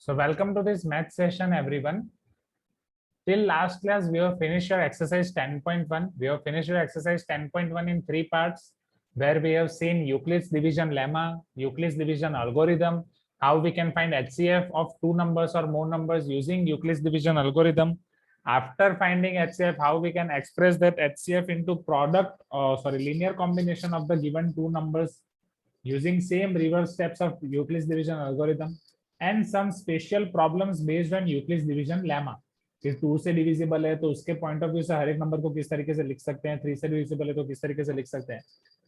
So welcome to this math session, everyone. Till last class, we have finished your exercise 10.1. We have finished your exercise 10.1 in 3 parts, where we have seen Euclid's division lemma, Euclid's division algorithm, how we can find HCF of two numbers or more numbers using Euclid's division algorithm. After finding HCF, how we can express that HCF into linear combination of the given two numbers using same reverse steps of Euclid's division algorithm, and some special problems based on Euclid's division lemma. कि 2 से divisible है तो उसके point of view से हर एक number को किस तरीके से लिख सकते हैं, 3 से डिविजिबल है तो किस तरीके से लिख सकते हैं,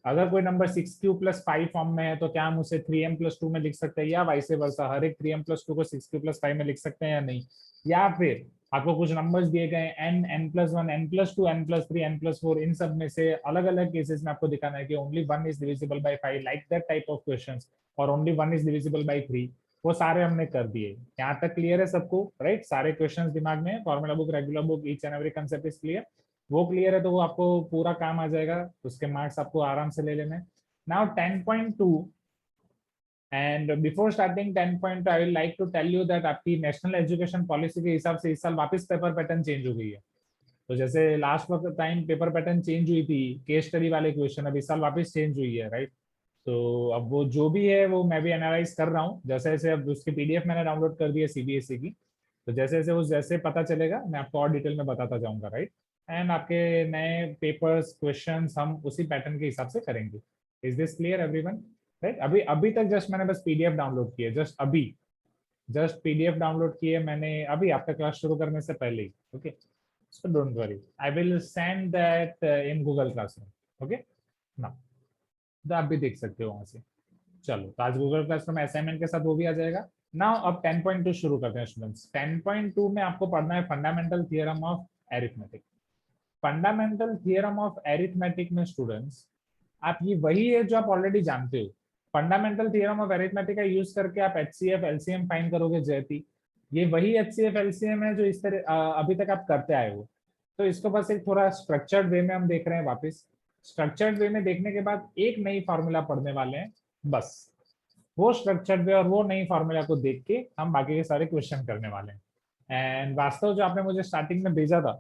अगर कोई नंबर 6q + 5 फॉर्म में है तो क्या हम उसे 3m + 2 में लिख सकते हैं, या वाइस वर्सा हर एक 3m + 2 को 6q + 5 में लिख सकते हैं या नहीं, या फिर आपको कुछ नंबर्स दिए गए n, n+1, n+2, n+3, n+4, इन सब में से अलग अलग केसेस में आपको दिखाना है कि only 1 is divisible by 5, like that type of questions, और ओनली 1 इज डिविजिबल बाय 3, वो सारे हमने कर दिए। यहाँ तक क्लियर है सबको, राइट? सारे क्वेश्चंस दिमाग में, formula book, regular book, each and every concept is clear. वो क्लियर है तो वो आपको पूरा काम आ जाएगा, उसके मार्क्स आपको आराम से ले लेने। Now 10.2, and before starting 10.2 I will like to tell you that आपकी नेशनल एजुकेशन पॉलिसी के हिसाब से इस साल वापस पेपर पैटर्न चेंज हो गई है। तो जैसे लास्ट वक्त टाइम पेपर पैटर्न चेंज हुई थी, केस स्टडी वाले क्वेश्चन अब इस साल वापस चेंज हुई है, राइट? तो अब वो जो भी है वो मैं भी एनालाइज कर रहा हूँ, जैसे जैसे अब उसकी पीडीएफ मैंने डाउनलोड कर दी है सीबीएसई की, तो जैसे जैसे वो जैसे पता चलेगा मैं आपको और डिटेल में बताता जाऊंगा, राइट? एंड आपके नए पेपर्स क्वेश्चंस हम उसी पैटर्न के हिसाब से करेंगे। Is this clear everyone? Right? अभी अभी तक जस्ट मैंने बस पीडीएफ डाउनलोड की है, जस्ट पीडीएफ डाउनलोड की है मैंने अभी आपका क्लास शुरू करने से पहले ही। Okay, so don't worry, I will send that in Google classroom. Okay ना, तो आप भी देख सकते हो वहां से। चलो, तो आज गूगल क्लासरूम असाइनमेंट के साथ वो भी आ जाएगा। नाउ अब 10.2 शुरू करते हैं स्टूडेंट्स। 10.2 में आपको पढ़ना है fundamental theorem of arithmetic. Fundamental theorem of arithmetic में स्टूडेंट्स आप ये वही है जो आप ऑलरेडी जानते हो। फंडामेंटल थियरम ऑफ एरिथमेटिक का यूज करके आप एचसीएफ एलसीएम फाइंड करोगे जयति। ये वही एचसीएफ एलसीएम है जो इस तरह अभी तक आप करते आए हो। तो इसको बस एक थोड़ा स्ट्रक्चर्ड वे में हम देख रहे हैं वापस। स्ट्रक्चर्ड वे में देखने के बाद एक नई फॉर्मूला पढ़ने वाले हैं, बस वो स्ट्रक्चर्ड वे और वो नई फॉर्मूला को देख के हम बाकी के सारे क्वेश्चन करने वाले हैं। एंड वास्तव जो आपने मुझे स्टार्टिंग में भेजा था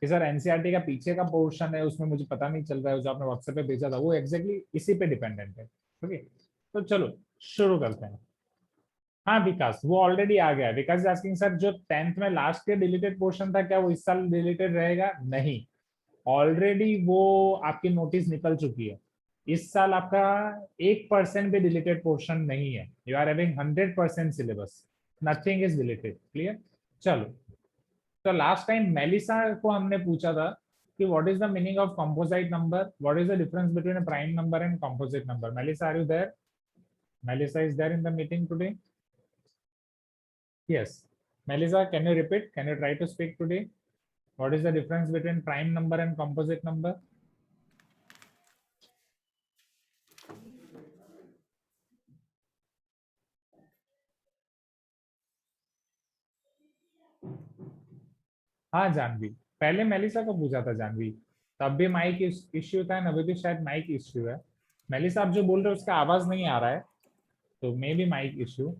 कि सर एनसीईआरटी का पीछे का पोर्शन है उसमें मुझे पता नहीं चल रहा है, जो आपने व्हाट्सएप पे भेजा था वो एग्जैक्टली इसी पे डिपेंडेंट है। ओके, तो चलो शुरू करते हैं। हाँ विकास, वो ऑलरेडी आ गया है। विकास आस्किंग सर जो 10th में लास्ट ईयर डिलीटेड पोर्शन था क्या वो इस साल डिलीटेड रहेगा? नहीं, ऑलरेडी वो आपकी नोटिस निकल चुकी है। इस साल आपका 1% भी डिलीटेड पोर्शन नहीं है। You are having 100% syllabus, nothing is deleted. Clear? चलो, तो लास्ट टाइम मेलिसा को हमने पूछा था कि what is the meaning of composite number, what is the difference between a prime number and composite number. Melissa, are you there? Melissa is there in the meeting today? Yes, Melissa, can you repeat, can you try to speak today? What is the difference between prime number and composite number? हाँ जानवी, पहले Melissa को पूछा था जानवी, तब भी mic issue था, अभी भी शायद माइक इश्यू है। मेलिसा आप जो बोल रहे हो उसका आवाज नहीं आ रहा है, तो मे बी माइक इश्यू।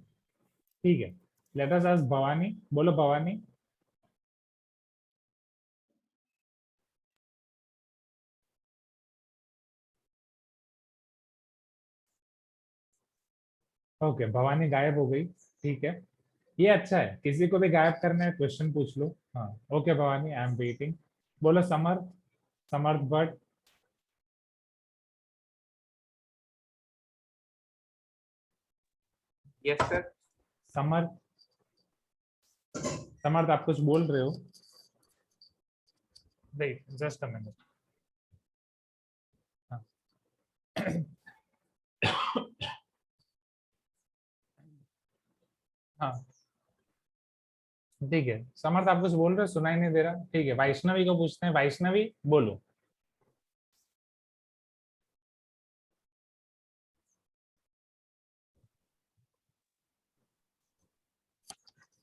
ठीक है, लेट अस आस्क भवानी। बोलो भवानी। ओके, भवानी गायब हो गई। ठीक है, ये अच्छा है, किसी को भी गायब करना है क्वेश्चन पूछ लो। हाँ okay Bhavani, I am waiting. बोलो समर्थ, समर्थ भट्ट। Yes sir. समर्थ, समर्थ आप कुछ बोल रहे हो? Wait just a minute. हाँ ठीक है, समर्थ आप कुछ बोल रहे हो, सुनाई नहीं दे रहा। ठीक है, वैष्णवी को पूछते हैं। वैष्णवी बोलो।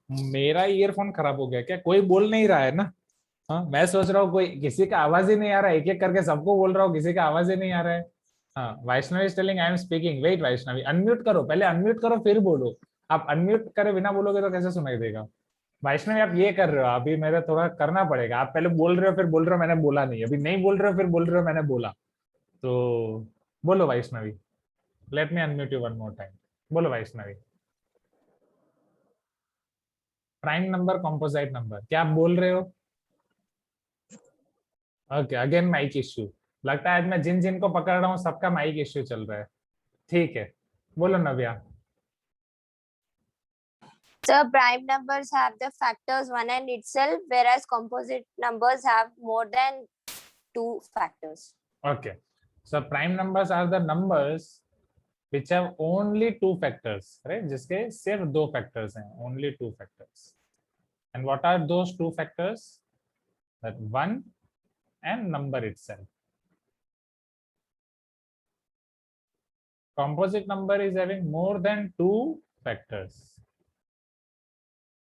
मेरा ईयरफोन खराब हो गया क्या? कोई बोल नहीं रहा है ना? हाँ, मैं सोच रहा हूँ कोई, किसी का आवाज ही नहीं आ रहा है, एक एक करके सबको बोल रहा हूँ, किसी का आवाज ही नहीं आ रहा है। हाँ, Vaishnavi is telling I am speaking. Wait Vaishnavi, unmute करो, पहले अनम्यूट करो फिर बोलो। आप अनम्यूट करे बिना बोलोगे तो कैसे सुनाई देगा? वैष्णवी आप ये कर रहे हो, अभी मेरा थोड़ा करना पड़ेगा। आप पहले बोल रहे हो फिर बोल रहे हो मैंने बोला नहीं, अभी नहीं बोल रहे हो फिर बोल रहे हो मैंने बोला। तो बोलो Vaishnavi, let me unmute you one more time. बोलो Vaishnavi. Prime number composite number क्या आप बोल रहे हो? Okay, again mic issue. लगता है आज मैं जिन जिन को पकड़ रहा हूँ सबका माइक इश्यू चल रहा है। ठीक है, बोलो नव्या। So prime numbers have the factors 1 and itself, whereas composite numbers have more than 2 factors. Okay, so prime numbers are the numbers which have only two factors, right? जिसके सिर्फ दो factors हैं, only two factors. And what are those two factors? That one and number itself. Composite number is having more than two factors.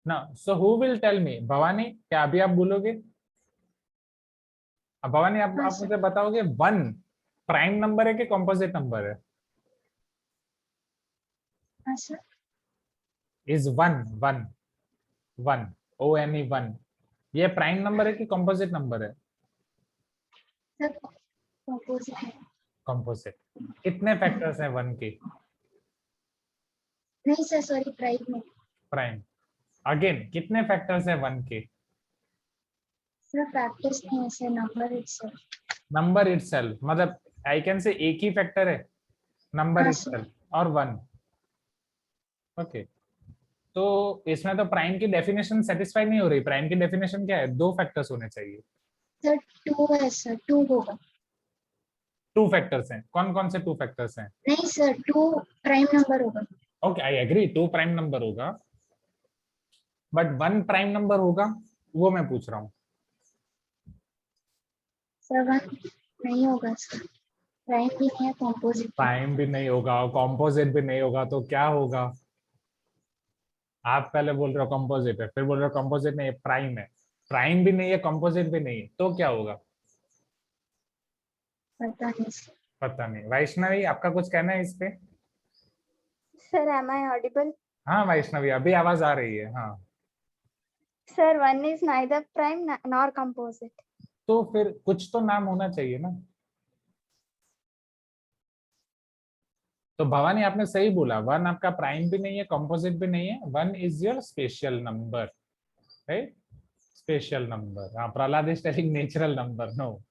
Now, so who will tell me? Bhavani, क्या अभी आप बोलोगे? अब भवानी आप मुझे बताओगे वन प्राइम नंबर है कि कॉम्पोजिट नंबर है? Is one one one ONE one ये प्राइम नंबर है कि कॉम्पोजिट नंबर है? कॉम्पोजिट। कितने फैक्टर्स हैं वन के? नहीं सर, सॉरी, प्राइम में। प्राइम। अगेन कितने फैक्टर्स हैं वन के? सर फैक्टर्स नहीं है sir, number itself. Number itself मतलब आई कैन से एक ही फैक्टर है, नंबर इटसेल्फ और वन। ओके, तो इसमें तो प्राइम की डेफिनेशन सेटिस्फाई नहीं हो रही। प्राइम की डेफिनेशन क्या है? दो फैक्टर्स होने चाहिए। सर टू है सर, टू होगा। टू फैक्टर्स हैं, कौन कौन से टू फैक्टर्स हैं? नहीं सर, टू प्राइम नंबर होगा। Okay, I agree, two prime number होगा, बट वन प्राइम नंबर होगा वो मैं पूछ रहा हूँ। सर वन नहीं होगा सर, प्राइम भी नहीं है, कॉम्पोजिट प्राइम भी नहीं होगा और कॉम्पोजिट भी नहीं होगा, तो क्या होगा? आप पहले बोल रहे हो कॉम्पोजिट है, फिर बोल रहे हो कॉम्पोजिट नहीं है, प्राइम है। प्राइम भी नहीं है, कॉम्पोजिट भी नहीं है, तो क्या होगा? पता नहीं सर। पता नहीं। वैष्णवी आपका कुछ कहना है इस पे? Sir, am I audible? हाँ वैष्णवी, अभी आवाज आ रही है। हाँ, Sir, one is neither prime nor composite. तो फिर कुछ तो नाम होना चाहिए ना। तो भवानी आपने सही बोला, वन आपका प्राइम भी नहीं है, कंपोजिट भी नहीं है, one is your special number, right? Special number. हाँ, Prahlad is telling natural number. No,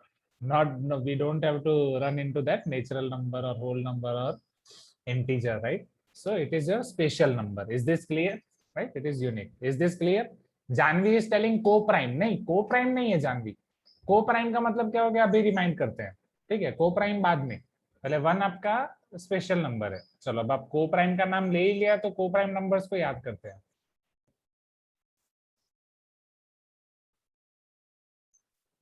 not no, we don't have to run into that natural number or whole number or integer, right? So it is your special number. Is this clear? Right, it is unique. Is this clear? Janvi is telling co-prime। नहीं, co-prime नहीं है Janvi. co-prime का मतलब क्या हो गया अभी remind करते हैं, ठीक है? co-prime बाद में, पहले वन आपका स्पेशल नंबर है। चलो अब आप co-prime का नाम ले ही लिया तो co-prime नंबर्स को याद करते हैं।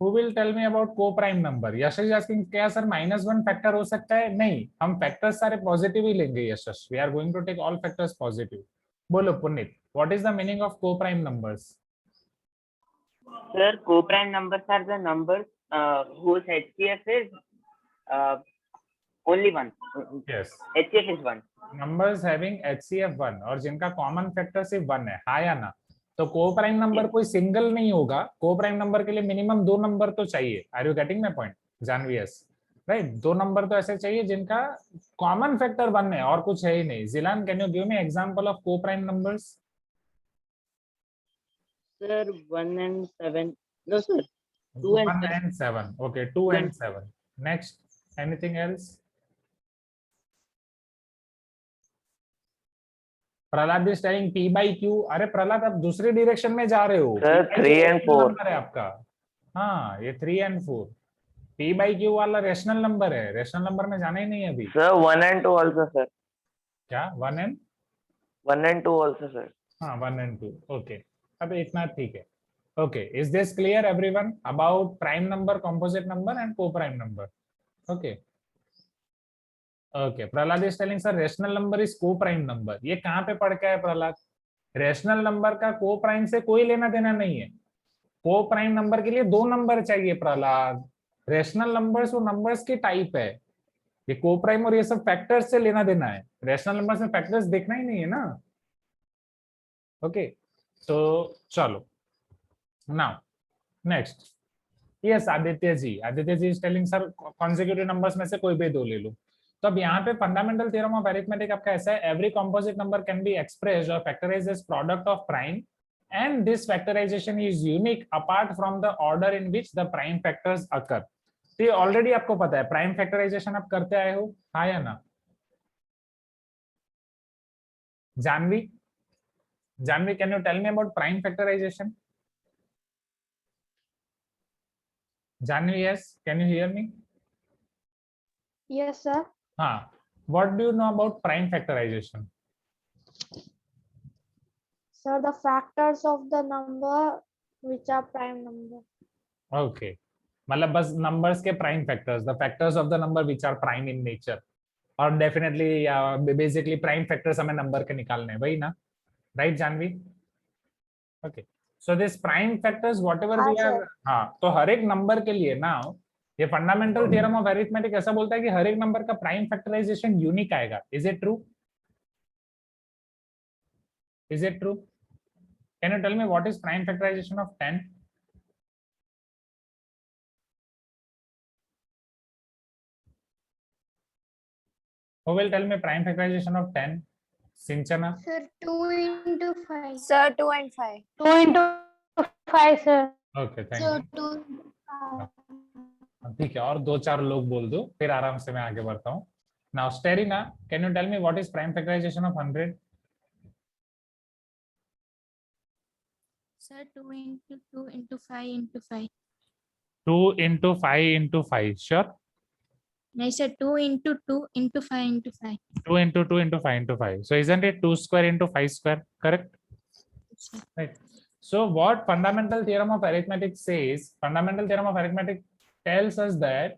Who will tell me about co-prime number? Yashas is asking क्या सर -1 फैक्टर हो सकता है? नहीं, हम फैक्टर्स सारे पॉजिटिव ही लेंगे यशस। We are going to take all factors positive. बोलो Puneet, what is the meaning of co-prime numbers? Sir, co-prime numbers are the numbers whose HCF is only one. Yes. HCF is one. Numbers having HCF 1 और जिनका common factor सिर्फ 1 है, हाँ या ना? तो co-prime number कोई सिंगल नहीं होगा। को-प्राइम नंबर के लिए मिनिमम दो नंबर तो चाहिए। Are you getting my point Janvi? Yes, right, दो नंबर तो ऐसे चाहिए जिनका कॉमन फैक्टर 1 है और कुछ है ही नहीं। Jilan, can you give me example of coprime numbers? Sir, 1 and 7. No, sir. 2 and 1 and 7. Okay, 2 and 7. Next, anything else? Prahlad is telling P by Q। अरे प्रहलाद आप दूसरी डायरेक्शन में जा रहे हो। Sir, 3 and 4 नंबर है आपका। हाँ, ये 3 and 4। P by Q वाला रेशनल नंबर है, रेशनल नंबर में जाना ही नहीं है अभी। Sir, 1 and 2 also, sir. क्या 1 and 2 also, sir. हाँ, 1 and 2। ओके, अब इतना ठीक है। Okay, is this clear everyone about prime number, composite number and coprime number? Okay okay, Prahlad is telling sir rational number is coprime number. ये कहाँ पे पढ़ के है प्रहलाद? रेशनल नंबर का को प्राइम से कोई लेना देना नहीं है। को प्राइम नंबर के लिए दो नंबर चाहिए प्रहलाद। रेशनल नंबर्स वो नंबर्स की टाइप है, ये को प्राइम और ये सब फैक्टर्स से लेना देना है। रेशनल नंबर्स में फैक्टर्स देखना ही नहीं है ना। ओके, तो चलो now next. Yes Aditya ji is telling sir consecutive numbers में से कोई भी दो ले लो। तो अब यहाँ पे फंडामेंटल थ्योरम ऑफ अरिथमेटिक आपका ऐसा है, every composite number can be expressed और factorized as product of prime and this factorization is unique apart from the order in which the prime factors occur. तो ये ऑलरेडी आपको पता है, prime factorisation आप करते आए हो, हाँ या ना? Janvi, Janvi can you tell me about prime factorization? Janvi, yes, can you hear me? Yes, sir. हाँ, what do you know about prime factorization? Sir, the factors of the number which are prime number. Okay, मतलब बस numbers के prime factors, the factors of the number which are prime in nature, और definitely या basically prime factors हमें number के निकालने हैं, वही ना? Right, Janvi? Okay, so this prime factors whatever हाँ we are, sir. हाँ, तो हर एक नंबर के लिए ना ये फंडामेंटल थ्योरम ऑफ अरिथमेटिक ऐसा बोलता है कि हर एक नंबर का प्राइम फैक्टराइजेशन यूनिक आएगा। Is it true? Is it true? Can you tell me what is prime factorization of 10? Who will tell me prime factorization of 10? Sinchana? Sir, 2 into 5. Sir, 2 and 5. 2 into 5, sir. Okay, thank Sir, you. 2 into 5. ठीक है, और दो चार लोग बोल दो, फिर आराम से मैं आगे बढ़ता हूँ। Now, Sterina, can you tell me what is prime factorization of 100? Sir, 2 into 2 into 5 into 5. 2 into 5 into 5, sure? No, sir, 2 into 2 into 5 into 5. 2 into 2 into 5 into 5. So isn't it 2 square into 5 square, correct? Sir. Right. So what fundamental theorem of arithmetic says, fundamental theorem of arithmetic tells us that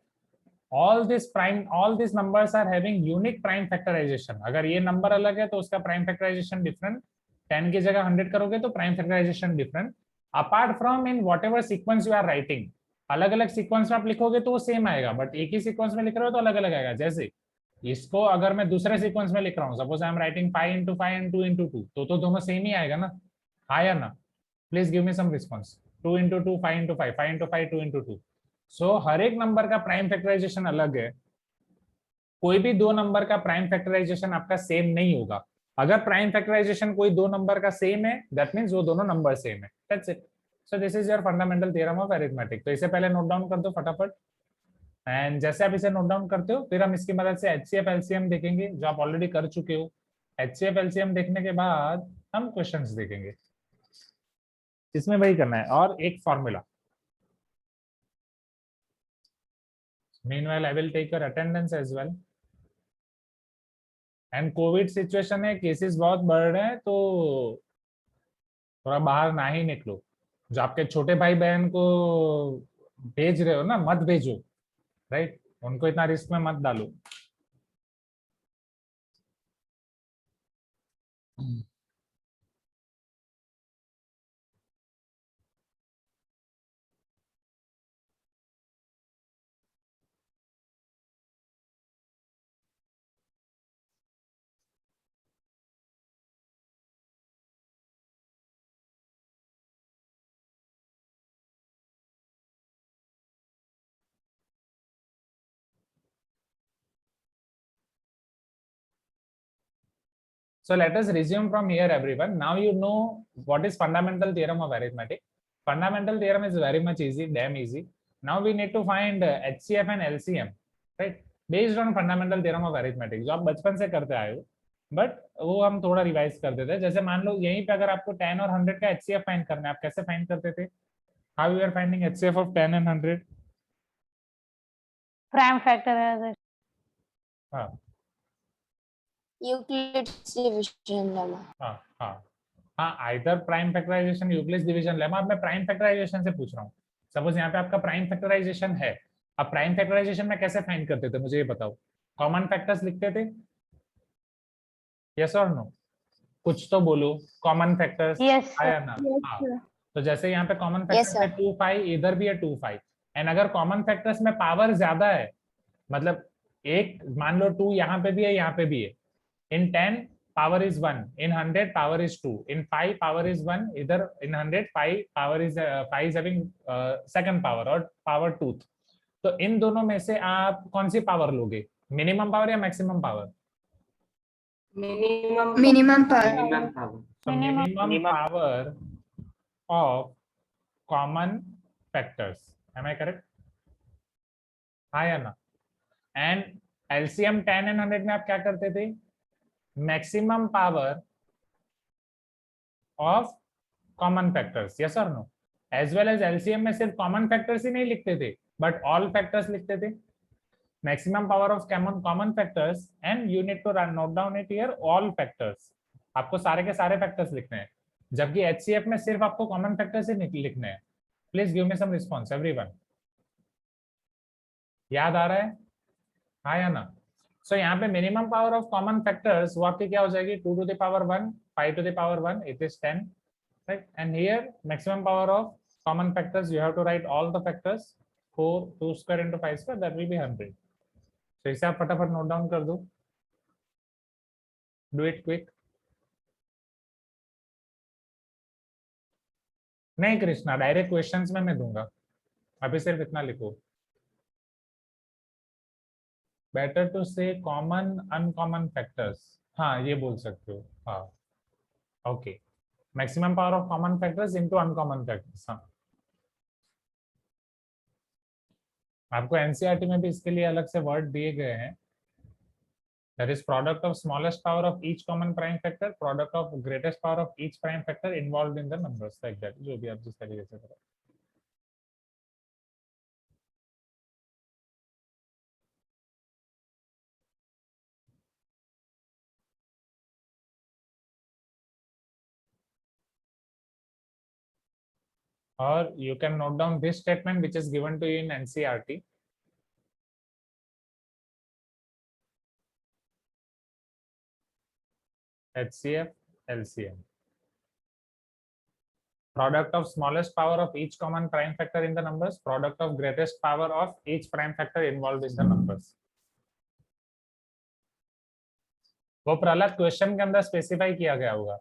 all these numbers are having unique prime factorization. अगर ये number अलग है तो उसका prime factorization different, 10 की जगह 100 करोगे तो prime factorization different, apart from in whatever sequence you are writing. अलग अलग सीक्वेंस में आप लिखोगे तो वो सेम आएगा, बट एक ही सीक्वेंस में लिख रहे हो तो अलग अलग आएगा। जैसे इसको अगर मैं दूसरे सीक्वेंस में लिख रहा हूँ, suppose I am writing 5 into 5 and 2 into 2, तो दोनों सेम ही आएगा ना, हाँ या ना? Please give me some response. 2 into 2, 5 into 5, 5 into 5, 2 into 2. सो हर एक नंबर का प्राइम फैक्टराइजेशन अलग है, कोई भी दो नंबर का प्राइम फैक्टराइजेशन आपका सेम नहीं होगा। अगर प्राइम फैक्टराइजेशन कोई दो नंबर का सेम है, दैट मींस वो दोनों नंबर सेम है। That's it. So this is your fundamental theorem of arithmetic. तो इसे पहले नोट डाउन कर दो फटाफट, एंड जैसे आप इसे नोट डाउन करते हो फिर हम इसकी मदद से HCF LCM देखेंगे, जो आप ऑलरेडी कर चुके हो। HCF LCM देखने के बाद हम क्वेश्चंस देखेंगे, इसमें वही करना है, और एक formula. Meanwhile, I will take your attendance as well. And Covid situation है, केसेस बहुत बढ़ रहे हैं, तो थोड़ा बाहर ना ही निकलो। जो आपके छोटे भाई बहन को भेज रहे हो ना, मत भेजो, राइट? उनको इतना रिस्क में मत डालो। So let us resume from here, everyone. Now you know what is fundamental theorem of arithmetic. Fundamental theorem is very much easy, damn easy. Now we need to find HCF and LCM, right? Based on fundamental theorem of arithmetic, जो आप बचपन से करते आए हो, but वो हम थोड़ा रिवाइज कर देते हैं। जैसे मान लो यहीं पे अगर आपको 10 और 100 का HCF फाइंड करना है, आप कैसे फाइंड करते थे? How you are finding HCF of 10 and 100? Prime factorization. हाँ Euclid's division lemma. हाँ हाँ हाँ, either prime factorization, Euclid's division lemma. अब मैं प्राइम फैक्टराइजेशन से पूछ रहा हूँ। सपोज यहाँ पे आपका प्राइम फैक्टराइजेशन है, अब प्राइम फैक्टराइजेशन में कैसे फाइंड करते थे, मुझे ये बताओ। कॉमन फैक्टर्स लिखते थे, यस और नो? कुछ तो बोलो, कॉमन फैक्टर्स Yes, आया sir. ना? Yes, हाँ, sir. तो जैसे यहाँ पे कॉमन Yes, फैक्टर्स है 2 5, इधर भी है 2 5, एंड अगर कॉमन फैक्टर्स में पावर ज्यादा है, मतलब एक मान लो 2 यहाँ पे भी है, यहाँ पे भी है, इन 10 power is 1, in 100 power is 2, in 5 power is 1, either in 100 5 power is 5 is having second power or power 2. तो इन दोनों में से आप कौन सी पावर लोगे, मिनिमम पावर या maximum power? Minimum power. So minimum power of common factors. Am I correct? हाँ या ना? And LCM 10 and 100 में आप क्या करते थे? Maximum power of common factors. Yes or no? As well as LCM में सिर्फ common factors ही नहीं लिखते थे, but all factors लिखते थे. Maximum power of common factors, and you need to note down it here, all factors. आपको सारे के सारे factors लिखने हैं, जबकि HCF में सिर्फ आपको common factors ही लिखने हैं. Please give me some response, everyone. याद आ रहा है? हाँ या ना? So यहाँ पे minimum power of common factors वो आपकी क्या हो जाएगी? 2 to the power 1, 5 to the power 1, it is 10, right? And here maximum power of common factors, you have to write all the factors. 4 2 square into 5 square, that will be 100. So इसे आप फटाफट note down कर दो. Do it quick. नहीं Krishna, direct questions में मैं दूंगा, अभी सिर्फ इतना लिखो. बेटर टू से कॉमन अनकॉमन फैक्टर्स. हाँ ये बोल सकते हो. हाँ okay. Maximum power of common factors into uncommon factors. हाँ आपको एनसीईआरटी में भी इसके लिए अलग से वर्ड दिए गए हैं. That is product of smallest power of each common prime factor, product of greatest power of each prime factor involved in the numbers, like that. जो भी आप जिस तरीके से करो. Or you can note down this statement which is given to you in NCERT. HCF, LCM. Product of smallest power of each common prime factor in the numbers, product of greatest power of each prime factor involved in the numbers. वो Prahlad question के अंदर specify किया गया होगा.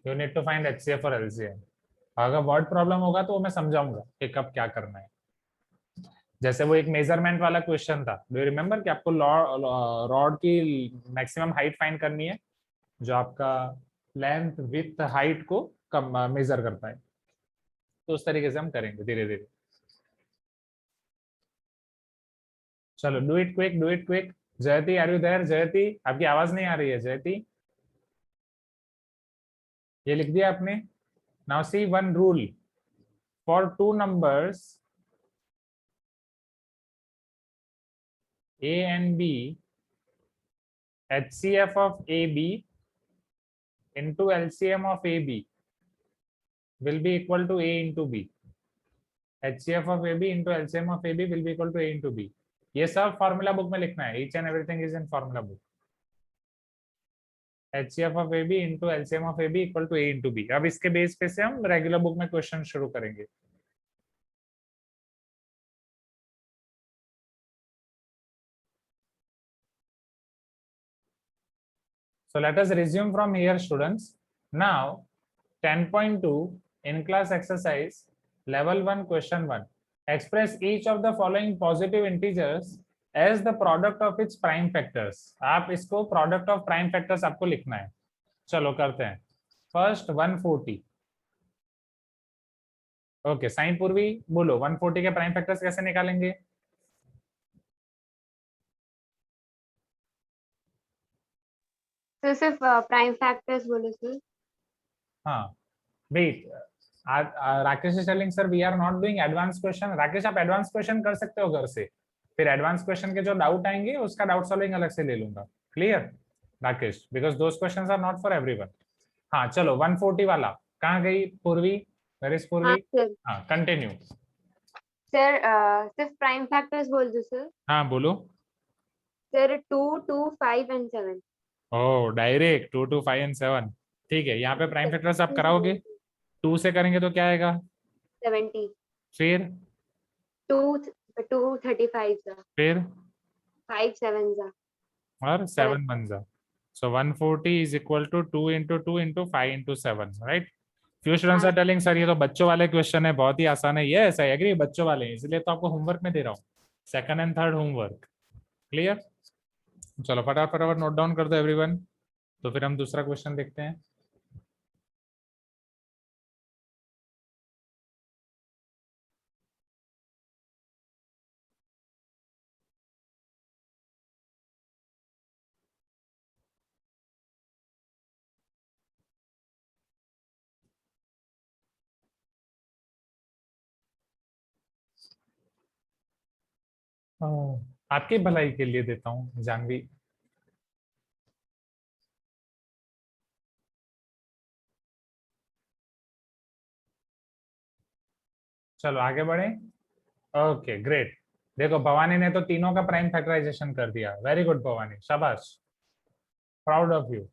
You need to find HCF और LCM. अगर word problem होगा तो वो मैं समझाऊंगा कि कब क्या करना है. जैसे वो एक मेजरमेंट वाला क्वेश्चन था, डू यू रिमेम्बर कि आपको रॉड की मैक्सिमम हाइट फाइंड करनी है, जो आपका लेंथ विथ हाइट को कम मेजर करता है. तो उस तरीके से हम करेंगे धीरे धीरे. चलो do it quick, do it quick. जयती, आर यू देयर? जयती, आपकी आवाज नहीं आ रही है. जयती, ये लिख दिया आपने? Now see one rule for two numbers A and B, HCF of AB into LCM of AB will be equal to A into B. HCF of AB into LCM of AB will be equal to A into B. ये सब formula book में लिखना है. Each and everything is in formula book. HCF of AB into LCM of AB equal to A into B. अब इसके base पे से हम रेगुलर बुक में क्वेश्चन शुरू करेंगे. So let us resume from here, students. Now 10.2 in class exercise level 1 question 1. Express each of the following positive integers as the product of its prime factors. आप इसको product of prime factors आपको लिखना है. चलो करते हैं. First 140. Okay sign पूर्वी बोलो 140 के प्राइम फैक्टर्स कैसे निकालेंगे? तो सिर्फ प्राइम फैक्टर्स बोलो सर. हाँ wait, Rakesh is telling sir we are not doing advance question. Rakesh आप एडवांस क्वेश्चन कर सकते हो घर से, फिर एडवांस क्वेश्चन के जो डाउट आएंगे उसका डाउट सॉल्विंग अलग से ले लूंगा. Clear Rakesh? Because those questions are not for everyone. हाँ चलो 140 वाला कहाँ गई पूर्वी? वेयर इज पूर्वी? हाँ कंटिन्यू सर. सिर्फ प्राइम फैक्टर्स बोल दो सर. हाँ बोलो sir 2, 2, 5 and 7. Oh direct 2, 2, 5 and 7. ठीक है, यहाँ पे प्राइम फैक्टर्स आप कराओगे. 2 से करेंगे तो क्या आएगा? 70. फिर 2, 35 जा. फिर 5 7 जा. और 7 1 जा. So 140 is equal to 2 into 2 into 5 into 7, right? Few students are telling sir ये तो बच्चों वाले क्वेश्चन है, बहुत ही आसान है. Yes, I agree, बच्चों वाले हैं, इसलिए तो आपको होमवर्क में दे रहा हूँ. Second and third homework clear. चलो फटाफट नोट डाउन कर दो एवरीवन. तो फिर हम दूसरा क्वेश्चन देखते हैं. आपकी भलाई के लिए देता हूँ जानवी. चलो आगे बढ़े. Okay great. देखो भवानी ने तो तीनों का प्राइम फैक्टराइजेशन कर दिया. वेरी गुड भवानी, शाबाश, प्राउड ऑफ यू.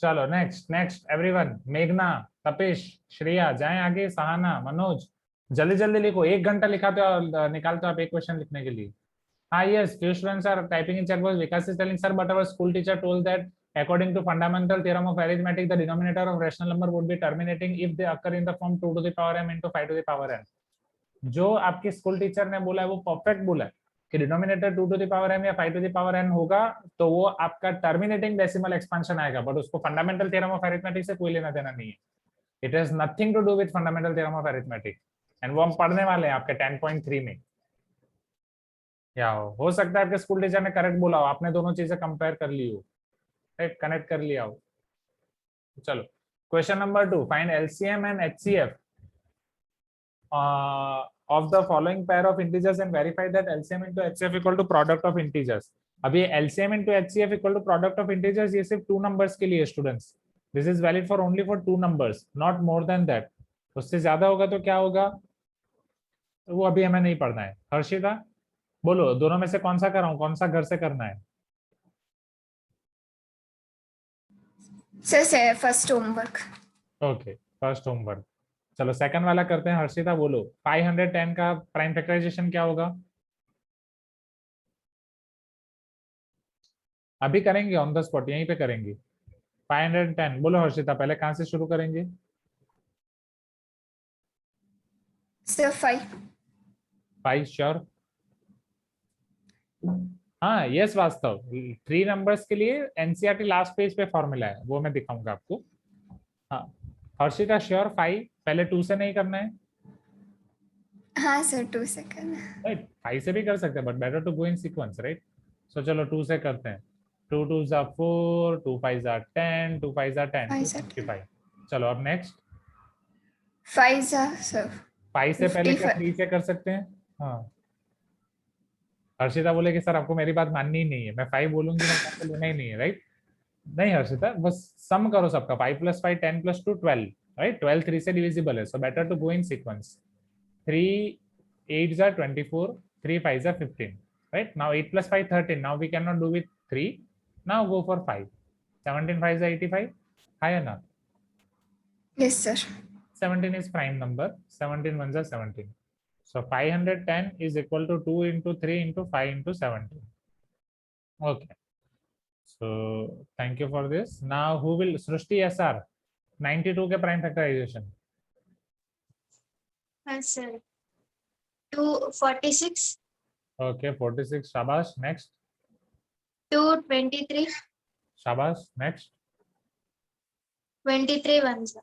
चलो नेक्स्ट नेक्स्ट एवरीवन. मेघना, तपेश, श्रेया जाएं आगे. सहाना, मनोज, जल्दी जल्दी लिखो. 1 घंटा लिखाते हो, निकालते हो आप एक क्वेश्चन लिखने के लिए. हाँ yes, few students are typing in chat box. Vikas is telling sir, but our school teacher told that according to fundamental theorem of arithmetic, the denominator of rational number would be terminating if they occur in the form 2 to the power m into 5 to the power n. जो आपकी school teacher ने बोला है वो perfect बोला है कि denominator 2 to the power m या 5 टू द पावर n होगा तो वो आपका टर्मिनेटिंग डेसिमल एक्सपेंशन आएगा, बट उसको फंडामेंटल थ्योरम ऑफ अरिथमेटिक से कोई लेना देना नहीं है. It has nothing to do with fundamental theorem of arithmetic, and वो हम पढ़ने वाले हैं आपके 10.3 में. या हो सकता है आपके स्कूल टीचर ने करेक्ट बोला हो, आपने दोनों चीजें कंपेयर कर ली हो, राइट, कनेक्ट कर लिया हो. चलो question number 2. Find LCM and HCF of the following pair of integers and verify that LCM into HCF equal to product of integers. अभी LCM into HCF equal to product of integers ये सिर्फ 2 numbers के लिए students. This is valid for only for 2 numbers, not more than that. उससे ज्यादा होगा तो क्या होगा वो अभी हमें नहीं पढ़ना है. हर्षिता बोलो, दोनों में से कौन सा कराऊं, कौन सा घर से करना है? Sir first homework. Okay first homework. चलो सेकंड वाला करते हैं. हर्षिता बोलो 510 का प्राइम फैक्टराइजेशन क्या होगा? अभी करेंगे ऑन द स्पॉट, यहीं पे करेंगे. 510 बोलो हर्षिता. पहले कहां से शुरू करेंगे? Sir 5 sure. हाँ यस वास्तव. 3 नंबर्स के लिए एनसीईआरटी लास्ट पेज पे फॉर्मूला है, वो मैं दिखाऊंगा आपको. हाँ हर्षिता श्योर 5. पहले 2 से नहीं करना है? हाँ सर 2 से करना. राइट 5 से भी कर सकते हैं, but better to go in sequence, right. So चलो 2 से करते हैं. 2 2s are 4, 2 5s are 10, 2 5s are 10, 55. चलो अब नेक्स्ट. 5 सर 5 से पहले क्या 55. 3 से कर सकते हैं? हाँ हर्षिता बोले कि सर आपको मेरी बात माननी ही नहीं है, मैं 5 बोलूंगी तो आपको लेना ही नहीं है, राइट. नहीं हर्षिता, बस सम करो सबका. 5 + 5 10 + 2 12, राइट. 12 3 से डिविजिबल है, so better to go in sequence. 3 8s are 24, 3 5s are 15, right. Now 8 + 5 13. Now we cannot do with 3. Now go for 5. 17 5s are 85. Hi Anna. Yes sir. 17 is prime number. 17 1s are 17. So 510 is equal to 2 into 3 into 5 into 17. Okay. So thank you for this. Now who will? Srushti SR 92 के prime factorization. हाँ sir 246 Okay 46. Shabash. Next. 223 Shabash. Next. 23 ones.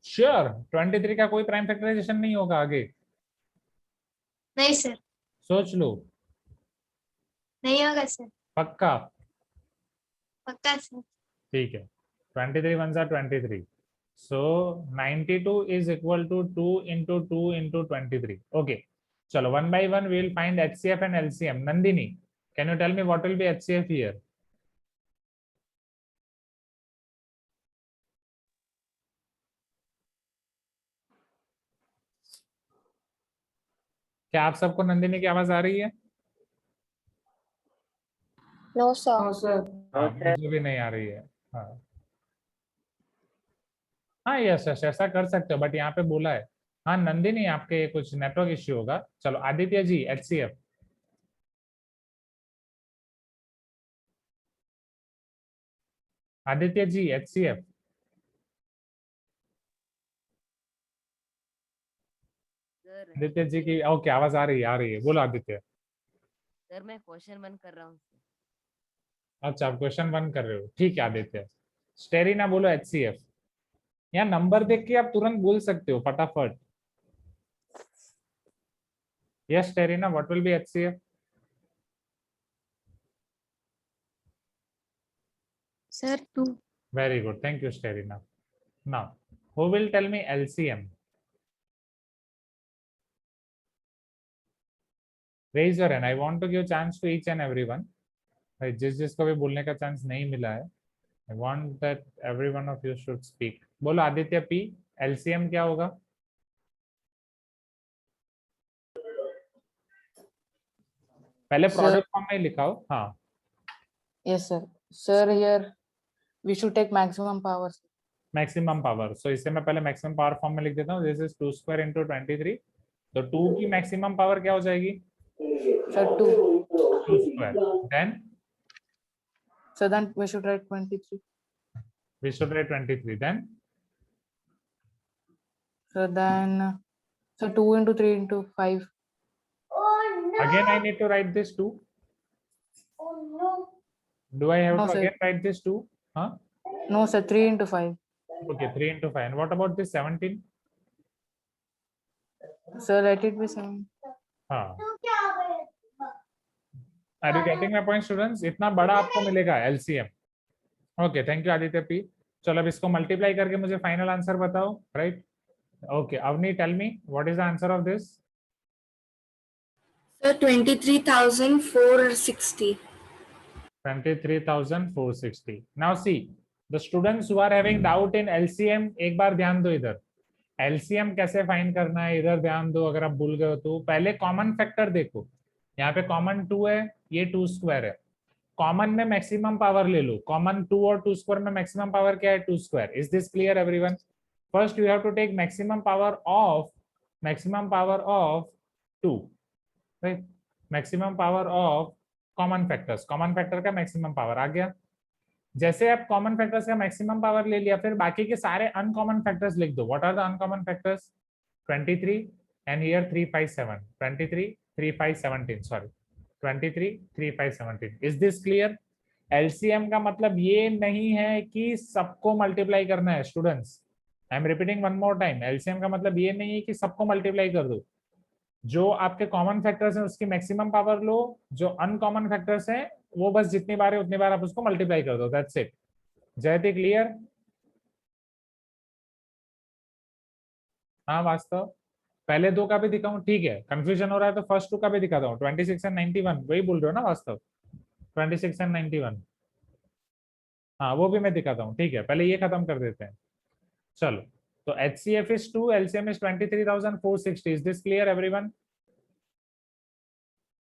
Sure. 23 का कोई prime factorisation नहीं होगा आगे. नहीं sir सोच लो. नहीं होगा सर. पक्का? पक्का सर. ठीक है. 23 1s are 23. So 92 is equal to 2 into 2 into 23. Okay. चलो 1 by 1 we will find HCF and LCM. Nandini, can you tell me what will be HCF here? क्या आप सबको नंदिनी की आवाज आ रही है? No, sir. हाँ, मुझे भी नहीं आ रही है. हाँ हाँ यस यस ऐसा कर सकते हो, बट यहाँ पे बोला है. हाँ नंदिनी आपके कुछ नेटवर्क इश्यू होगा. चलो Aditya ji HCF. Aditya ji HCF. Sir Aditya ji की ओके आवाज आ रही है, बोलो आदित्य. सर मैं क्वेश्चन 1 कर रहा हूँ. अच्छा आप क्वेश्चन 1 कर रहे हो, ठीक है आदित्य. स्टेरिना बोलो HCF. यहाँ नंबर देख के आप तुरंत बोल सकते हो फटाफट. Yes Sterina, what will be HCF? Sir, 2. Very good, thank you Sterina. Now who will tell me LCM? Raise your hand. I want to give chance to each and everyone. भाई जिसको भी बोलने का चांस नहीं मिला है, I want that every one of you should speak. बोलो Aditya P, LCM क्या होगा? पहले प्रोडक्ट फॉर्म में लिखाओ. हाँ. Yes, sir. Sir, here we should take maximum power. Maximum power. So इससे मैं पहले मैक्सिमम पावर फॉर्म में लिख देता हूँ. This is 2 square into 23. तो 2 की मैक्सिमम पावर क्या हो जाएगी? Sir, 2. 2 square. Then So then we should write 23. we should write 23. Then So then, so 2 into 3 into 5. again I need to write this 2. Do I have No, to sir. again write this 2? Huh? No, sir, 3 into 5. Okay, 3 into 5. And what about this 17? Sir, let it be 7. हाँ. Are you getting my point, students? इतना बड़ा आपको मिलेगा LCM. Okay, thank you Aditya P. चलो अब इसको multiply करके मुझे फाइनल आंसर बताओ. Right. Okay, Avni, tell me what is the answer of this? Sir, 23,460. 23,460. Now see, the students who are having doubt in LCM, एक बार ध्यान दो इधर. LCM कैसे फाइंड करना है इधर ध्यान दो. अगर आप भूल गए हो तो पहले कॉमन फैक्टर देखो. यहाँ पे कॉमन 2 है, ये 2 स्क्वायर है. कॉमन में मैक्सिमम पावर ले लो. कॉमन 2 और 2 स्क्वायर में मैक्सिमम पावर क्या है? 2 square. Is this clear everyone? First you have to take maximum power of 2, right. Maximum power of common factors. Common factor का मैक्सिमम पावर आ गया. जैसे आप कॉमन फैक्टर्स का मैक्सिमम पावर ले लिया, फिर बाकी के सारे अनकॉमन फैक्टर्स लिख दो. What are the uncommon factors? 23 and here 3 5 7. 23 3 5 17. Sorry, 23 3 5 17. Is this clear? LCM का मतलब ये नहीं है कि सबको मल्टीप्लाई करना है students. I am repeating one more time. LCM का मतलब ये नहीं है कि सबको मल्टीप्लाई कर दो. जो आपके कॉमन फैक्टर्स हैं उसकी मैक्सिमम पावर लो. जो अनकॉमन फैक्टर्स हैं वो बस जितनी बार है उतनी बार आप उसको मल्टीप्लाई कर दो. That's it. जयति क्लियर? हाँ वास्तव. पहले 2 का भी दिखाऊं? ठीक है, कंफ्यूजन हो रहा है तो फर्स्ट 2 का भी दिखाता हूँ. 26 and 91 वही बोल रहे हो ना वास्तव? 26 and 91. हाँ वो भी मैं दिखाता हूँ. ठीक है, पहले ये खत्म कर देते हैं. चलो, तो HCF is 2, LCM is 23,460. Is this clear everyone?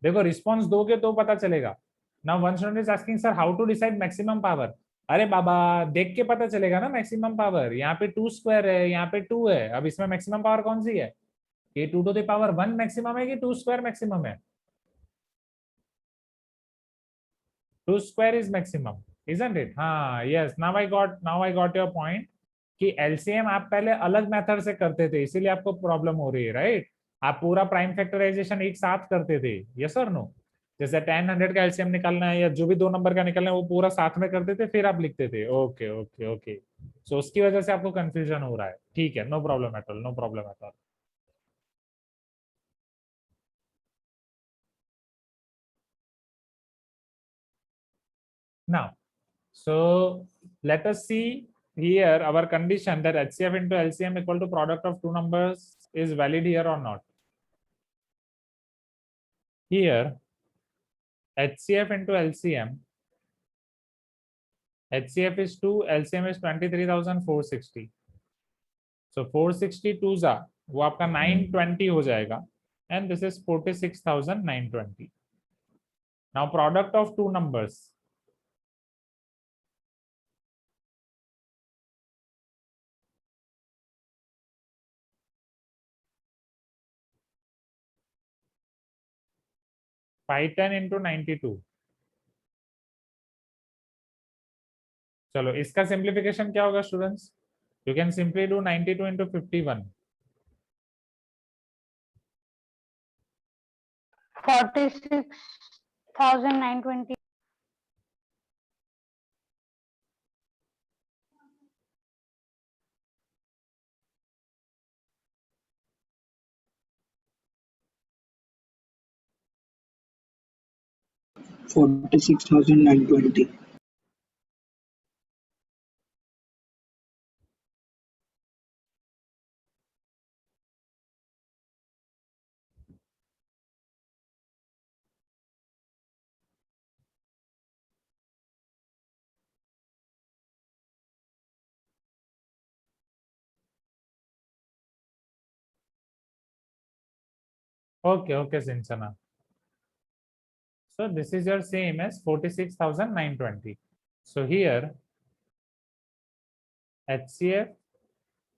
देखो रिस्पॉन्स दोगे तो पता चलेगा. Now one student is asking sir how to decide maximum power. अरे बाबा देख के पता चलेगा ना मैक्सिमम पावर. यहाँ पे 2 स्क्वायर है, यहाँ पे 2 है. अब इसमें मैक्सिमम पावर कौन सी है? ये 2 to the power 1 मैक्सिमम है कि 2 स्क्वायर मैक्सिमम है? 2 square is maximum, isn't it? हाँ yes, now I got your point कि LCM आप पहले अलग मेथड से करते थे इसीलिए आपको प्रॉब्लम हो रही है, राइट? आप पूरा प्राइम फैक्टराइजेशन एक साथ करते थे. यस और नो? जैसे 10 100 का LCM निकालना है या जो भी 2 नंबर का निकालना है वो पूरा साथ में करते थे, फिर आप लिखते थे. Okay okay okay. सो उसकी वजह से आपको कंफ्यूजन हो रहा है. ठीक है, no problem at all, no problem at all. Now, so let us see here our condition that HCF into LCM equal to product of 2 numbers is valid here or not. Here, HCF into LCM, HCF is 2, LCM is 23,460. So 462 जा वो आपका 920 हो जाएगा, and this is 46,920. Now product of 2 numbers. Five 10 into 92. चलो इसका simplification क्या होगा students? You can simply do 92 into 51. 46,920. $46,920. Okay, Sinchana. So this is your same as 46,920. So here HCF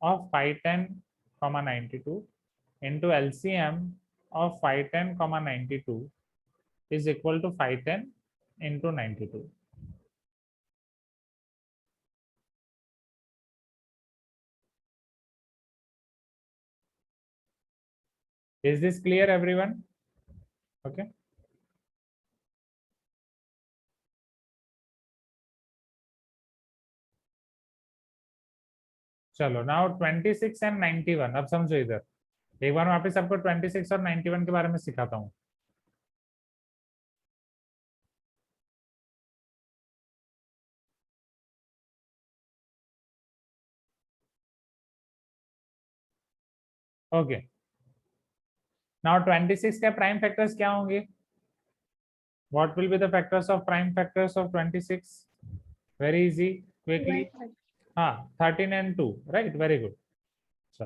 of 510, 92 into LCM of 510, 92 is equal to 510 into 92. Is this clear, everyone? Okay. चलो now 26 and 91. अब समझो इधर एक बार वापस आपको 26 और 91 के बारे में सिखाता हूँ. ओके, नाउ 26 के प्राइम फैक्टर्स क्या होंगे? What will be the factors of prime factors of 26? Very easy, quickly. 13 and 2, right? Very good. So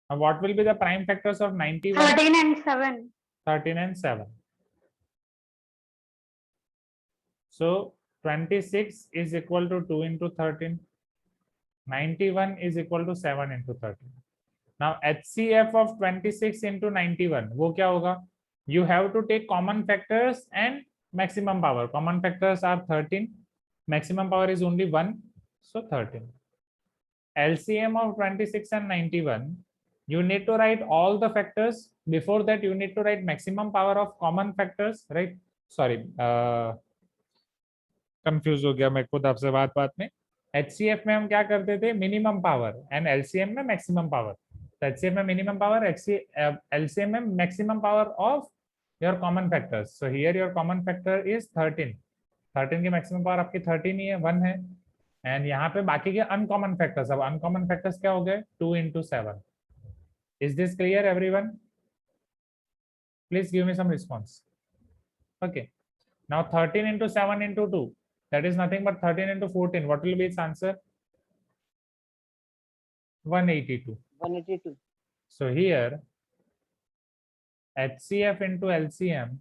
now what will be the prime factors of 91? 13 and 7. 13 and 7. So 26 is equal to 2 into 13. 91 is equal to 7 into 13. Now HCF of 26 into 91 वो क्या होगा? You have to take common factors and maximum power. Common factors are 13. Maximum power is only 1, so 13. LCM of 26 and 91. You need to write all the factors. Before that, you need to write maximum power of common factors, right? Sorry, confused हो गया मैं खुद आपसे बात में. HCF में हम क्या करते थे? मिनिमम पावर, एंड LCM में मैक्सिमम पावर. तो HCF में मिनिमम पावर, LCM में maximum power of your common factors. So here your common factor is 13. 13 की मैक्सिमम पावर आपकी 13 ही है, 1 है. एंड यहाँ पे बाकी के अनकॉमन फैक्टर्स. अब अनकॉमन फैक्टर्स क्या हो गए? 2 into 7. Is this clear, everyone? Please give me some response. Okay. Now 13 into 7 into 2. That is nothing but 13 into 14. What will be its answer? 182. 182. So here HCF into LCM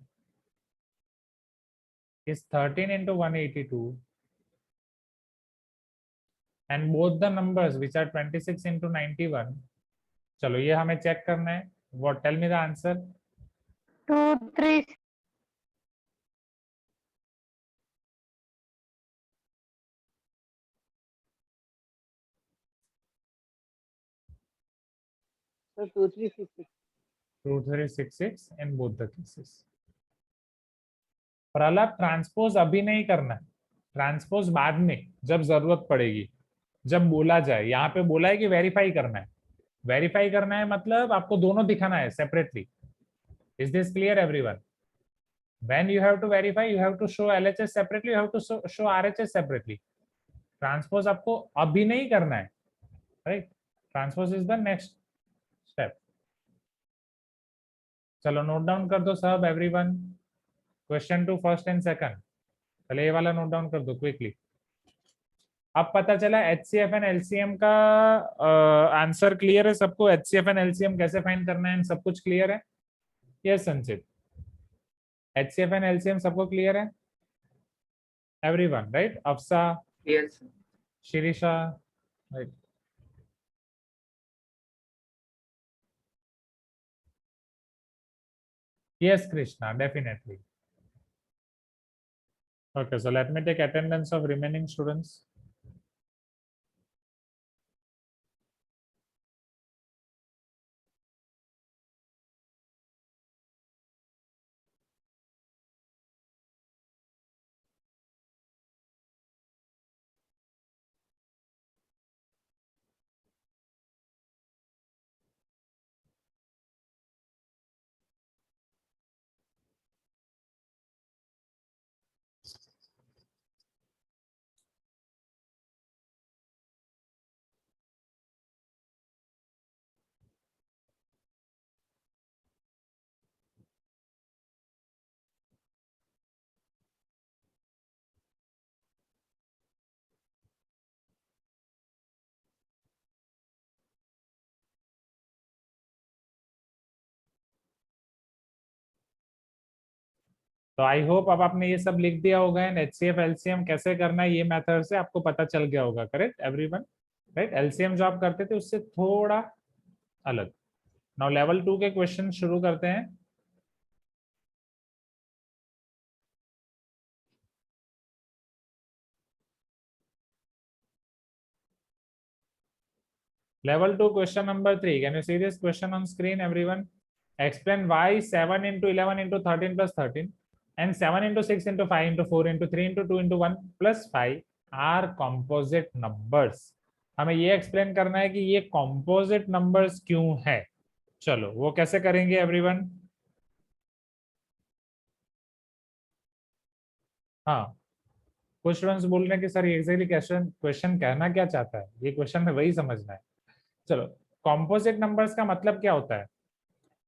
is 13 into 182, and both the numbers which are 26 into 91. चलो ये हमें check करना है. What? Tell me the answer. 2, 3. So 2366. 2366 in both the cases. Pralabh transpose अभी नहीं करना है. Transpose बाद में जब जरूरत पड़ेगी, जब बोला जाए. यहाँ पे बोला है कि वेरीफाई करना है. वेरीफाई करना है मतलब आपको दोनों दिखाना है separately. Is this clear everyone? When you have to verify, you have to show LHS separately, you have to show RHS separately. Transpose आपको अभी नहीं करना है, right? Transpose is the next step. चलो नोट डाउन कर दो सब everyone. Question 2 first and second. चलो ये वाला नोट डाउन कर दो क्विकली. अब पता चला HCF एंड LCM का आंसर क्लियर है सबको? HCF एंड LCM कैसे फाइंड करना है, सब कुछ क्लियर है? Yes Sanchit, HCF and LCM सबको क्लियर है? Everyone, right? Afsa, Yes. Shirisha, right? Yes, Krishna, definitely. Okay, so let me take attendance of remaining students. तो आई होप अब आपने ये सब लिख दिया होगा एंड HCF LCM कैसे करना है ये मेथड से आपको पता चल गया होगा, करेक्ट एवरीवन, राइट? LCM जो आप करते थे उससे थोड़ा अलग. नाउ लेवल 2 के क्वेश्चन शुरू करते हैं. Level 2 question number 3. Can you see this question on screen, everyone? Explain why 7 into 11 into 13 plus 13 and 7 into 6 into 5 into 4 into 3 into 2 into 1 plus 5 are composite numbers. हमें ये एक्सप्लेन करना है कि ये composite numbers क्यों है. चलो वो कैसे करेंगे everyone? हाँ, कुछ स्टूडेंट्स बोल रहे हैं कि सर ये एग्जैक्टली क्वेश्चन कहना क्या चाहता है, ये क्वेश्चन में वही समझना है. चलो, कॉम्पोजिट नंबर्स का मतलब क्या होता है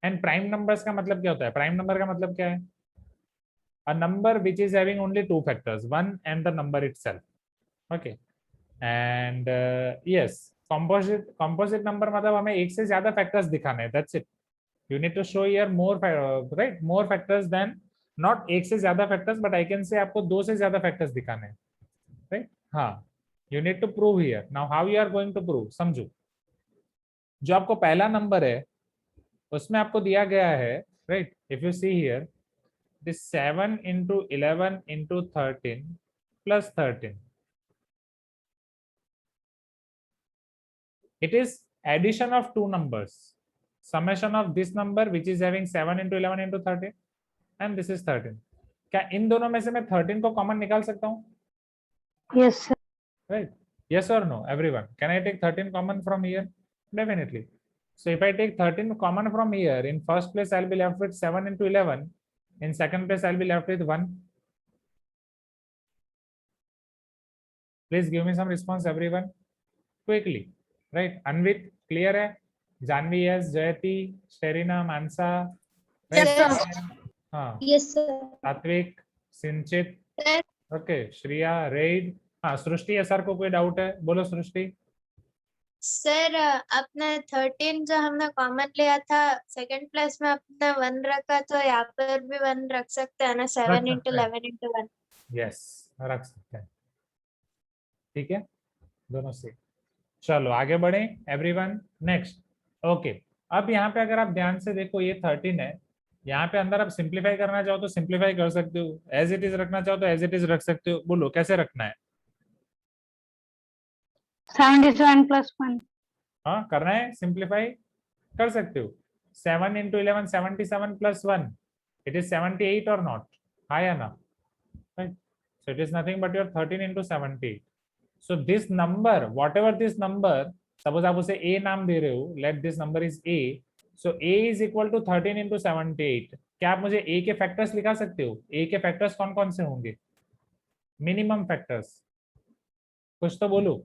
एंड प्राइम नंबर्स का मतलब क्या होता है. प्राइम नंबर का मतलब क्या है? A number which is having only two factors, one and the number itself. Okay, and yes, composite number मतलब हमें एक से ज्यादा फैक्टर्स दिखाने हैं, that's it. You need to show here more, right, more factors than, not एक से ज्यादा factors, but I can say आपको दो से ज्यादा फैक्टर्स दिखाने हैं, राइट? हाँ, you need to prove here. Now how you are going to prove, समझो. जो आपको पहला नंबर है उसमें आपको दिया गया है, right? If you see here, this 7 into 11 into 13 plus 13, it is addition of two numbers, summation of this number which is having 7 into 11 into 13 and this is 13. क्या इन दोनों में से मैं 13 को कॉमन निकाल सकता हूँ? Yes, sir. Right? Yes or no, everyone? Can I take 13 common from here? Definitely. So if I take 13 common from here, in first place I'll be left with 7 into 11. In second place I'll be left with 1. Please give me some response, everyone, quickly. Right? Anvit, clear है? Janvi, yes. Jayati, Sherina, Mansa. Right? Yes, हाँ. Yes, sir. सात्विक, सिंचित. Yes. Okay, Shriya, red. हाँ, सृष्टि, SR को कोई doubt है? बोलो सृष्टि. Sir अपना 13 जो हमने कॉमन लिया था, सेकंड प्लेस में अपना 1 रखा, तो यहाँ पर भी 1 रख सकते हैं ना, 7 into 11 into 1. यस, रख सकते हैं. ठीक है, दोनों से. चलो आगे बढ़े एवरीवन. नेक्स्ट. ओके, अब यहाँ पे अगर आप ध्यान से देखो, ये 13 है. यहाँ पे अंदर आप सिंप्लीफाई करना चाहो तो सिंप्लीफाई कर सकते हो, एज इट इज रखना चाहो तो एज इट इज रख सकते हो. बोलो कैसे रखना है? 77 plus 1. हाँ, करना है, सिंप्लीफाई कर सकते हो. 7 into 11, 77 plus 1, it is 78 or not? हाँ या ना? Right? So it is nothing but your 13 into 78. So this number, whatever this number, suppose आप उसे A नाम दे रहे हो, let this number is A. So A is equal to 13 into 78. क्या आप मुझे A के फैक्टर्स लिखा सकते हो? A के फैक्टर्स कौन कौन से होंगे? मिनिमम फैक्टर्स कुछ तो बोलो.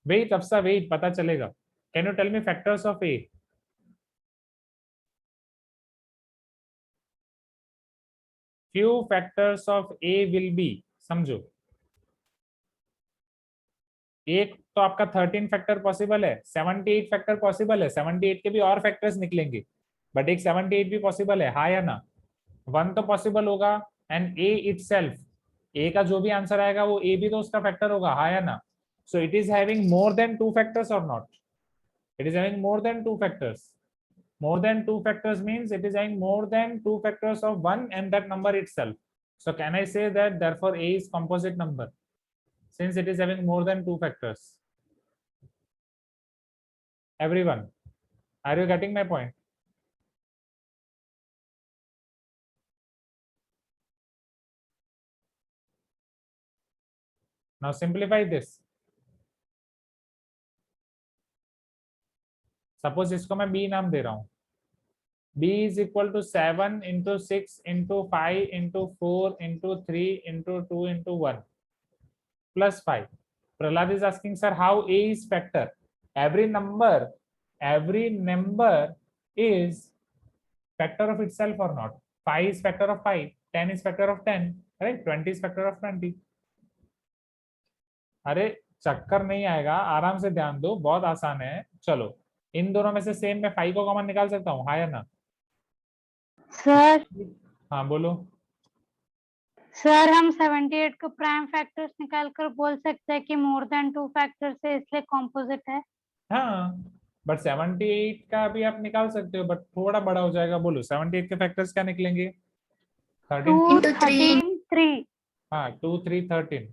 वेट अफसा, वेट, पता चलेगा. Can you tell me factors of A? few factors of A will be, समझो. एक तो आपका 13 फैक्टर पॉसिबल है, 78 फैक्टर पॉसिबल है, 78 के भी और फैक्टर्स निकलेंगे, बट एक 78 भी पॉसिबल है, हाँ या ना? 1 तो पॉसिबल होगा, एंड A itself, A का जो भी आंसर आएगा वो A भी तो उसका फैक्टर होगा, हाँ या ना? So it is having more than 2 factors or not? It is having more than 2 factors. More than two factors means it is having more than two factors of one and that number itself. So can I say that therefore A is composite number since it is having more than two factors? Everyone, are you getting my point? Now simplify this. Suppose इसको मैं B नाम दे रहा हूँ. B is equal to 7 into 6 into 5 into 4 into 3 into 2 into 1 plus 5. Prahlad is asking, sir, how A is factor? Every number is factor of itself or not? 5 is factor of 5, 10 is factor of 10, right? 20 is factor of 20. अरे चक्कर नहीं आएगा, आराम से ध्यान दो, बहुत आसान है. चलो इन दोनों में से सेम मैं 5 को कॉमन निकाल सकता हूँ, हाँ या ना? सर हाँ बोलो. सर हम 78 को प्राइम फैक्टर्स निकाल कर बोल सकते हैं कि मोर देन टू फैक्टर्स है इसलिए कॉम्पोजिट है. हाँ बट 78 का भी आप निकाल सकते हो, बट थोड़ा बड़ा हो जाएगा. बोलो 78 के फैक्टर्स क्या निकलेंगे? 13. 2 Into 3. 13 3. हाँ 2 3 13,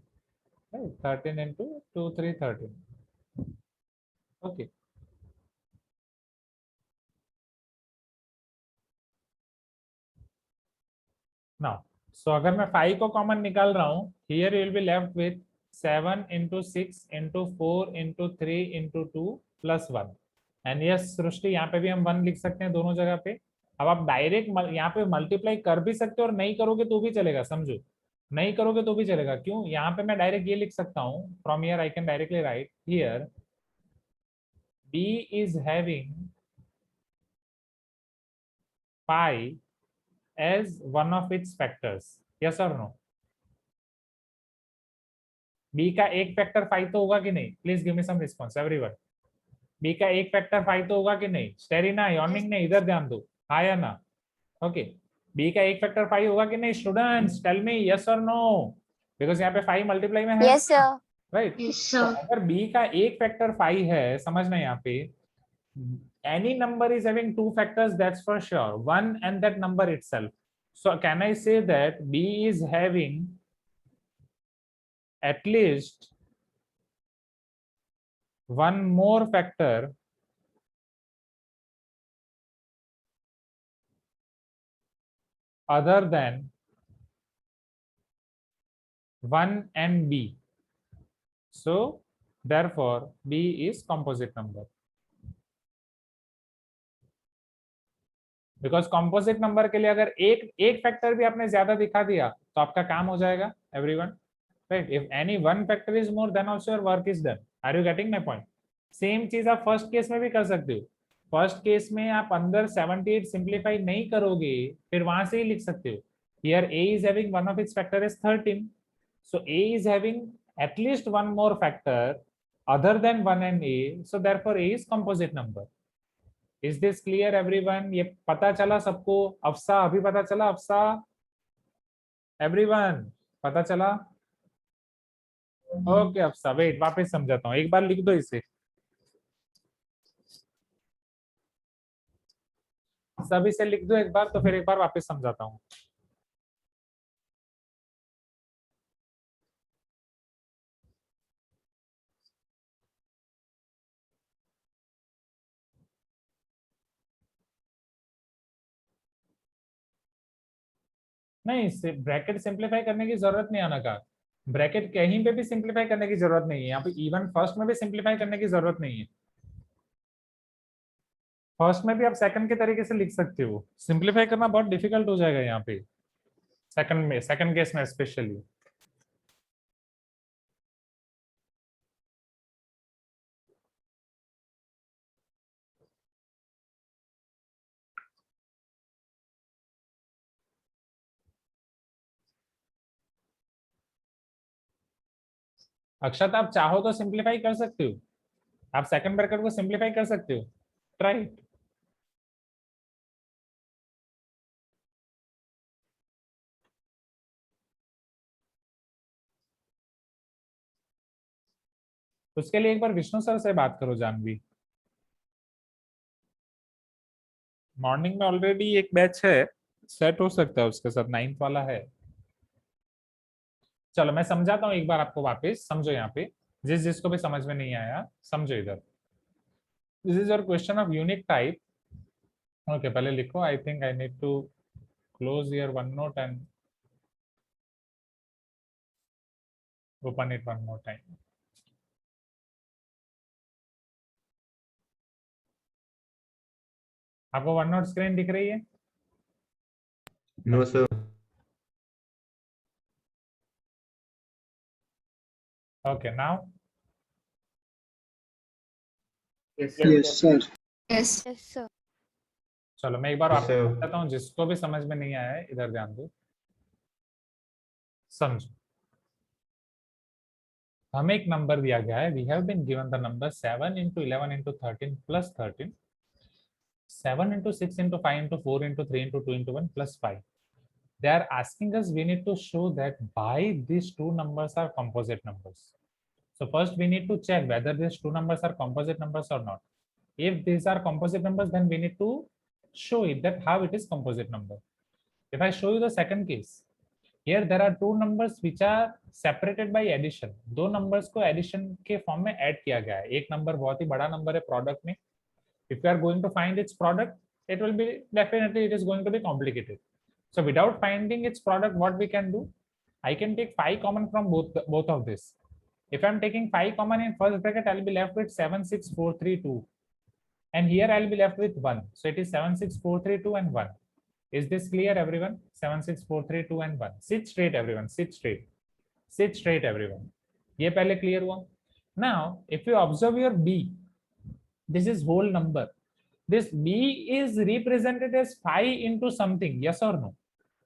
13 into 2 3 13. ओके. नाउ सो अगर मैं 5 को कॉमन निकाल रहा हूँ, here you will be left with 7 into 6 into 4 into 3 into 2 plus 1. And yes सृष्टि, यहाँ पे भी हम 1 लिख सकते हैं दोनों जगह पे. अब आप डायरेक्ट यहाँ पे मल्टीप्लाई कर भी सकते हो और नहीं करोगे तो भी चलेगा. समझो, नहीं करोगे तो भी चलेगा. क्यों? यहाँ पे मैं डायरेक्ट ये लिख सकता हूँ, from here I can directly right here B is having pi as one of its factors. Yes or no? B का एक फैक्टर 5 तो होगा कि नहीं? Please give me some response everyone. B का एक फैक्टर 5 तो होगा कि नहीं? स्टेरिना यॉर्निंग ने इधर ध्यान दो, हाँ या ना? ओके. B का एक फैक्टर 5 होगा कि नहीं? स्टूडेंट्स टेल मी यस और नो, बिकॉज यहाँ पे 5 मल्टीप्लाई में है. Yes, sir. राइट. Yes, तो sir. अगर B का एक फैक्टर 5 है, समझना यहाँ पे, any number is having two factors, that's for sure, one and that number itself. So can I say that B is having at least one more factor other than 1 and B? So therefore B is composite number. Because composite number के लिए अगर एक factor भी आपने ज्यादा दिखा दिया तो आपका काम हो जाएगा. Everyone, right? If any one factor is more than also your work is done. Are you getting my point? Same चीज आप फर्स्ट केस में भी कर सकते हो. फर्स्ट केस में आप अंदर 78 सिंप्लीफाई नहीं करोगे, फिर वहां से ही लिख सकते हो. Here A is having one of its factor is 13, so A is having at least one more factor other than 1 and A, so therefore A is composite number. Is this clear everyone? ये पता चला सबको? अफसा अभी पता चला? अफसा, everyone पता चला? Okay अफसा, wait वापस समझाता हूँ, एक बार लिख दो इसे. सब इसे लिख दो एक बार, तो फिर एक बार वापस समझाता हूँ. नहीं, ब्रैकेट सिंप्लीफाई करने की जरूरत नहीं आना का. ब्रैकेट कहीं पे भी सिंप्लीफाई करने की जरूरत नहीं है. यहाँ पे इवन फर्स्ट में भी सिंप्लीफाई करने की जरूरत नहीं है. फर्स्ट में भी आप सेकंड के तरीके से लिख सकते हो. सिंप्लीफाई करना बहुत डिफिकल्ट हो जाएगा यहाँ पे सेकंड में, सेकंड केस में स्पेशली. अक्षत, आप चाहो तो सिंप्लीफाई कर सकते हो. आप सेकंड ब्रैकेट को सिंप्लीफाई कर सकते हो. ट्राई. उसके लिए एक बार विष्णु सर से बात करो, जानवी. मॉर्निंग में ऑलरेडी एक बैच है, सेट हो सकता है उसके साथ, 9th वाला है। चलो मैं समझाता हूँ एक बार आपको, वापस समझो यहाँ पे, जिसको भी समझ में नहीं आया समझो इधर। This is your question of unique type. Okay, पहले लिखो, I think I need to close your OneNote and open it one more time. आपको वन नोट स्क्रीन दिख रही है? No, sir. Okay, now Yes, sir. Yes, sir. चलो मैं एक बार Yes, आपको sir. बताता हूँ, जिसको भी समझ में नहीं आया है इधर ध्यान दो, समझो। हमें एक नंबर दिया गया है, we have been given the number 7 into 11 into 13 plus 13, 7 into 6 into 5 into 4 into 3 into 2 into 1 plus 5. They are asking us, we need to show that by these two numbers are composite numbers. So first we need to check whether these two numbers are composite numbers or not. If these are composite numbers, then we need to show it that how it is composite number. If I show you the second case, here there are two numbers which are separated by addition. दो numbers को addition के form में add किया गया है। एक number बहुत ही बड़ा number है product में। If you are going to find its product, it will be definitely it is going to be complicated. So without finding its product, what we can do? I can take 5 common from both of this. If I'm taking 5 common in first bracket, I'll be left with 7, 6, 4, 3, 2. And here I'll be left with 1. So it is 7, 6, 4, 3, 2 and 1. Is this clear, everyone? 7, 6, 4, 3, 2 and 1. Sit straight, everyone. Sit straight. Sit straight, everyone. ये पहले clear हुआ? Now, if you observe your B, this is whole number. This B is represented as 5 into something. Yes or no?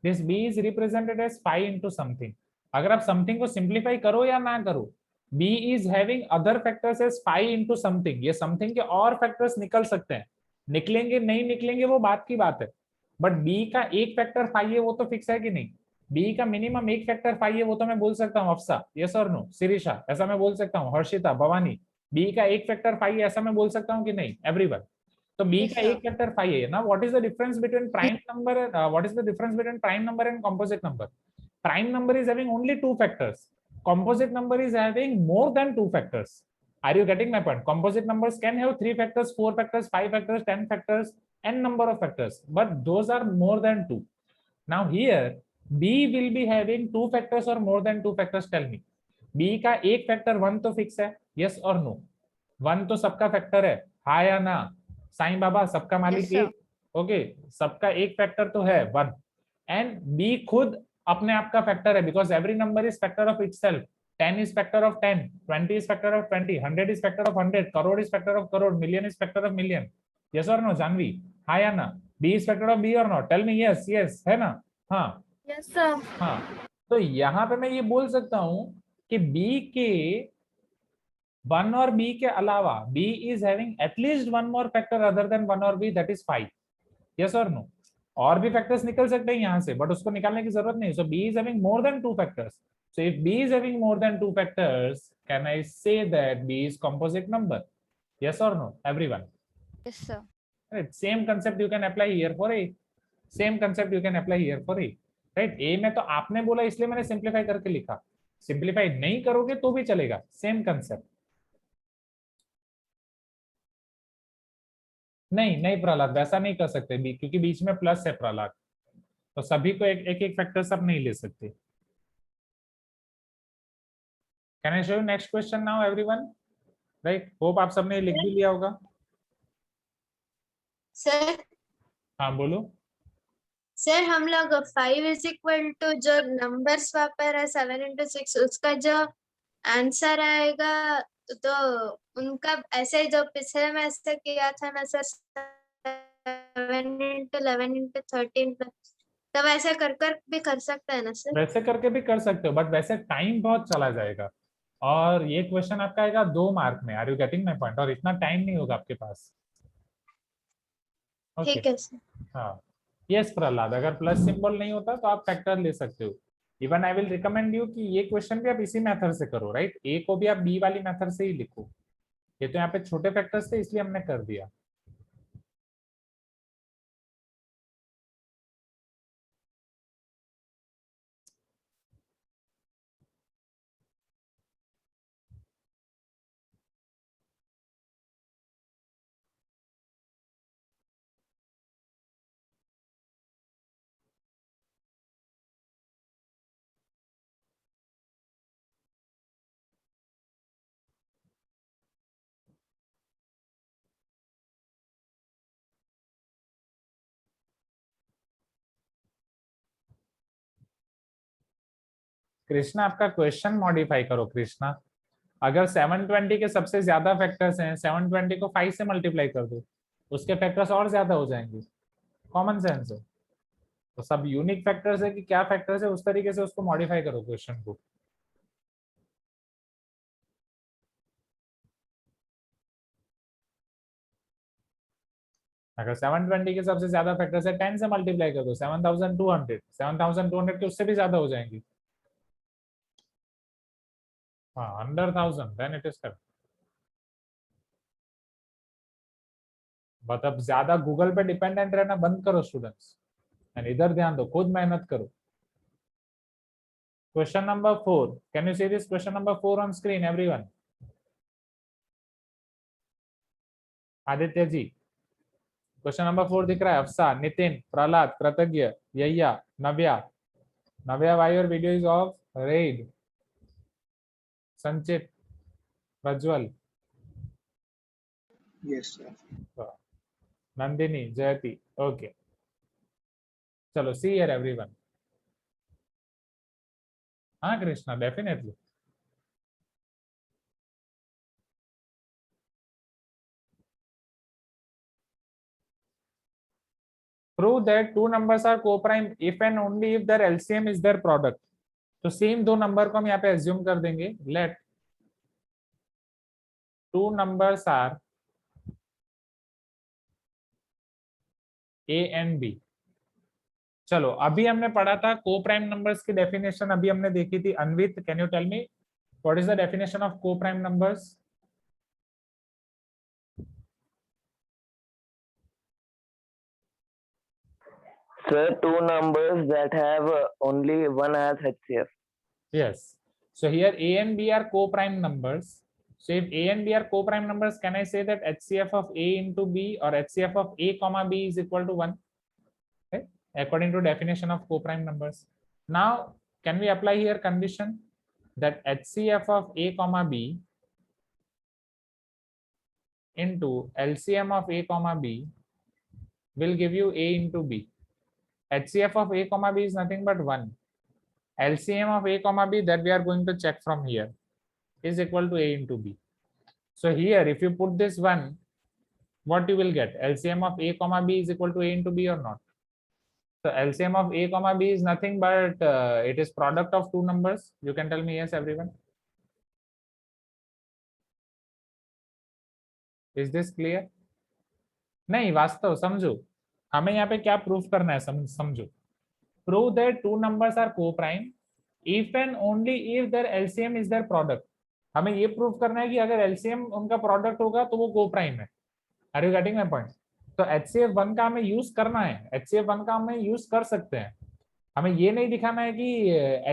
This B is represented as 5 into something. अगर आप something को simplify करो या ना करो, B is having other factors as 5 into something. ये something के और factors निकल सकते हैं, निकलेंगे नहीं निकलेंगे वो बात की बात है, बट B का एक फैक्टर 5 है वो तो फिक्स है कि नहीं? B का मिनिमम एक फैक्टर 5 है वो तो मैं बोल सकता हूँ अफसा, यस और नो? शिरीषा, ऐसा मैं बोल सकता हूँ? हर्षिता, भवानी, B का एक फैक्टर 5 है ऐसा मैं बोल सकता हूँ कि नहीं? एवरीवन, तो B Yes, का sir. एक फैक्टर 5 है ना। What is the difference between prime number, what is the difference between prime number and composite number? Prime number is having only 2 factors. Composite number is having more than 2 factors. Are you getting my point? Composite numbers can have 3 factors, 4 factors, 5 factors, 10 factors, n number of factors, but those are more than 2. Now here B will be having 2 factors or more than 2 factors. Tell me, B का एक factor 1 तो fix है, yes or no? 1 तो सबका factor है, हाँ या ना? साईं बाबा, सबका मालिक Yes, sir. एक, ओके, सबका एक फैक्टर तो है 1, एंड B खुद अपने आप का फैक्टर है, because every number is factor of itself. 10 is factor of 10, 20 is factor of 20, 100 is factor of 100, crore is factor of crore, million is factor of million. Yes or no, Janvi? हाँ या ना? B is factor of B or not? Tell me yes, yes है ना? हाँ. Yes, sir. हाँ, तो यहाँ पे मैं ये बोल सकता हूँ कि B के 1 और B के अलावा B is having at least one more factor other than 1 और B, that is 5. Yes or no? और भी फैक्टर्स निकल सकते हैं यहाँ से, बट उसको निकालने की जरूरत नहीं. सो B is having more than 2 factors. So if B is having more than 2 factors, can I say that B is composite number? Yes or no, everyone? Yes, sir. Right. Same concept you can apply here for A. Same concept you can apply here for A. Right? A में तो आपने बोला इसलिए मैंने simplify करके लिखा. Simplify नहीं करोगे तो भी चलेगा. Same concept. नहीं प्रहलाद, वैसा नहीं कर सकते बी, क्योंकि बीच में प्लस है प्रहलाद, तो सभी को एक एक फैक्टर सब नहीं ले सकते. Can I show you next question now everyone? Right, hope आप सबने लिख भी लिया होगा. सर, हाँ बोलो. सर हम लोग 5 is equal to जो नंबर्स वहाँ पर है 7 into 6, उसका जो आंसर आएगा तो उनका ऐसे जो पिछले में ऐसे किया था ना सर, 7 into 11 into 13, तब ऐसे कर भी कर सकते हैं ना सर? वैसे करके भी कर सकते हो, बट वैसे टाइम बहुत चला जाएगा, और ये क्वेश्चन आपका आएगा 2 मार्क में. Are you getting my point? और इतना टाइम नहीं होगा आपके पास. ठीक है सर. हाँ, यस प्रहलाद, अगर प्लस सिंबल नहीं होता तो आप फैक्टर ले सकते हो. Even I will recommend you कि ये क्वेश्चन भी आप इसी मेथड से करो. राइट, ए को भी आप बी वाली मेथड से ही लिखो. ये तो यहाँ पे छोटे फैक्टर्स थे इसलिए हमने कर दिया. कृष्णा आपका क्वेश्चन मॉडिफाई करो कृष्णा। अगर 720 के सबसे ज्यादा फैक्टर्स हैं, 720 को 5 से मल्टीप्लाई कर दो, उसके फैक्टर्स और ज्यादा हो जाएंगे। कॉमन सेंस है। तो सब यूनिक फैक्टर्स है कि क्या फैक्टर्स है, उस तरीके से उसको मॉडिफाई करो क्वेश्चन को। अगर 720 के सबसे ज्यादा फैक्टर्स है, 10 से मल्टीप्लाई कर दो, 7200, 7200 के उससे भी ज्यादा हो जाएंगी। हाँ, under 1000 then it is correct. मतलब ज्यादा गूगल पे डिपेंडेंट रहना बंद करो स्टूडेंट्स, एंड इधर ध्यान दो, खुद मेहनत करो। Question number 4, can you see this question number 4 on screen everyone? Aditya ji, question number 4 दिख रहा है? अफसा, नितिन, प्रहलाद, कृतज्ञ, यैया, नव्या। नव्या, why your video is off? Raid, संचित, प्रज्वल, Yes, sir. नंदिनी, जयति। ओके, चलो सी हियर एवरीवन। हाँ Krishna, definitely. Prove that two numbers are co-prime if and only if their LCM is their product. तो same दो नंबर को हम यहाँ पे एज्यूम कर देंगे। Let two numbers are A and B. चलो, अभी हमने पढ़ा था को-प्राइम नंबर्स की डेफिनेशन, अभी हमने देखी थी। Anvit, can you tell me what is the definition of coprime numbers? Sir, two numbers that have only one as HCF. Yes. So here A and B are co-prime numbers. So if A and B are co-prime numbers, can I say that HCF of A into B or HCF of A comma B is equal to 1? Okay, according to definition of co-prime numbers. Now, can we apply here condition that HCF of A comma B into LCM of A comma B will give you A into B. HCF of A comma B is nothing but 1. LCM of A comma B that we are going to check from here is equal to A into B. So here, if you put this 1, what you will get? LCM of A comma B is equal to A into B or not? So LCM of A comma B is nothing but it is product of two numbers. You can tell me yes, everyone. Is this clear? नहीं, वास्तव समझो, हमें यहाँ पे क्या proof करना है, समझो। Prove that two numbers are co-prime if and only if their LCM is their product. हमें ये प्रूफ करना है कि अगर LCM उनका प्रोडक्ट होगा तो वो co-prime है। Are you getting my point? तो HCF 1 का हमें यूज करना है, HCF 1 का हमें यूज कर सकते हैं। हमें ये नहीं दिखाना है कि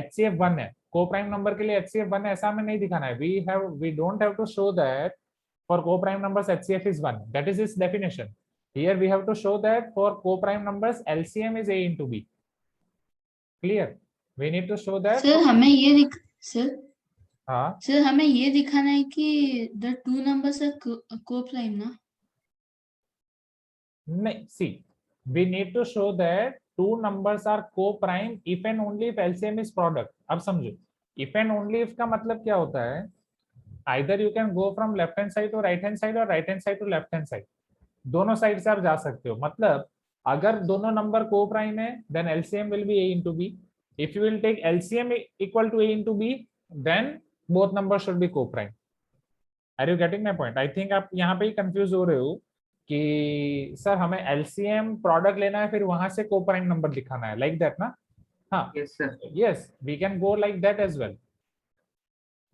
HCF 1 है, co-prime नंबर के लिए HCF 1 है, ऐसा हमें नहीं दिखाना है। We don't have to show that for co-prime numbers HCF is 1. That is its definition. Here we have to show that for co-prime numbers LCM is A into B. Clear? We need to show that. Sir हमें ये sir हाँ sir हमें ये दिखाना है कि the two numbers are co-prime ना? नहीं, see, we need to show that two numbers are co-prime if and only if LCM is product. अब समझो, if and only if का मतलब क्या होता है? Either you can go from left hand side to right hand side or right hand side to left hand side. दोनों side से आप जा सकते हो। मतलब अगर दोनों नंबर co-prime है, then LCM will be A into B. If you will take LCM equal to A into B, then both numbers should be co-prime. Are you getting my point? I think आप यहाँ पे ही confuse हो रहे हो कि sir हमें LCM product लेना है, फिर वहां से co-prime नंबर दिखाना है, लाइक दैट ना? हाँ, Yes, sir. yes, we can go like that as well.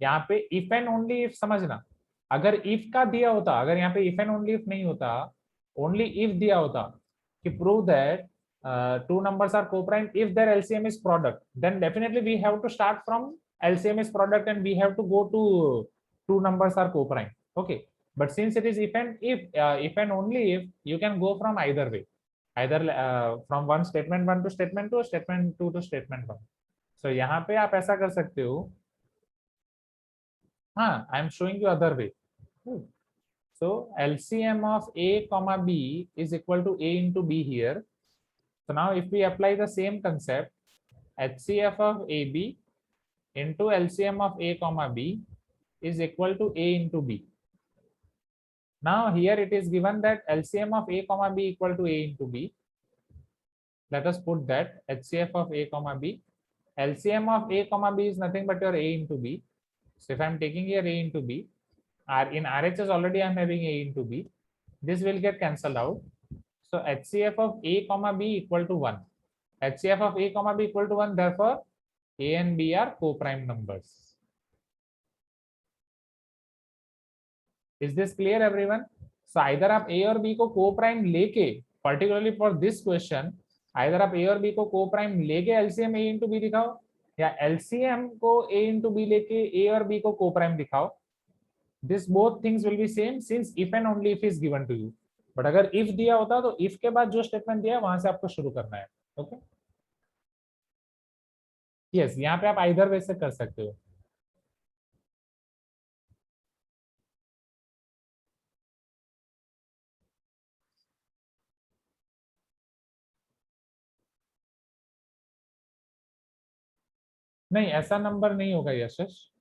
यहाँ पे if and only if समझना, अगर if का दिया होता, अगर यहाँ पे if and only if नहीं होता, only if दिया होता कि prove that two numbers are co-prime if their LCM is product, then definitely we have to start from LCM is product and we have to go to two numbers are co-prime. Okay, but since it is if and only if, you can go from either way, either from one statement 1 to statement 2 or statement 2 to statement 1. So यहाँ पे आप ऐसा कर सकते हो। हाँ, I am showing you other way. So LCM of A comma B is equal to A into B here. So now if we apply the same concept, HCF of AB into LCM of A comma B is equal to A into B. Now here it is given that LCM of A comma B equal to A into B. Let us put that HCF of A comma B. LCM of A comma B is nothing but your A into B. So if I'm taking here A into B, in RHS already I'm having A into B. This will get cancelled out. So HCF of A comma B equal to 1. HCF of A comma B equal to 1. Therefore, A and B are co-prime numbers. Is this clear everyone? So either आप A और B को co-prime लेके, particularly for this question, either आप A और B को co-prime लेके LCM A into B दिखाओ, या LCM को A into B लेके A और B को co-prime दिखाओ. This both things will be same since if and only if is given to you. But अगर if दिया होता तो if के बाद जो statement दिया है वहां से आपको शुरू करना है. Okay? Yes, यहाँ पे आप either way से कर सकते हो. नहीं, ऐसा नंबर नहीं होगा यशस.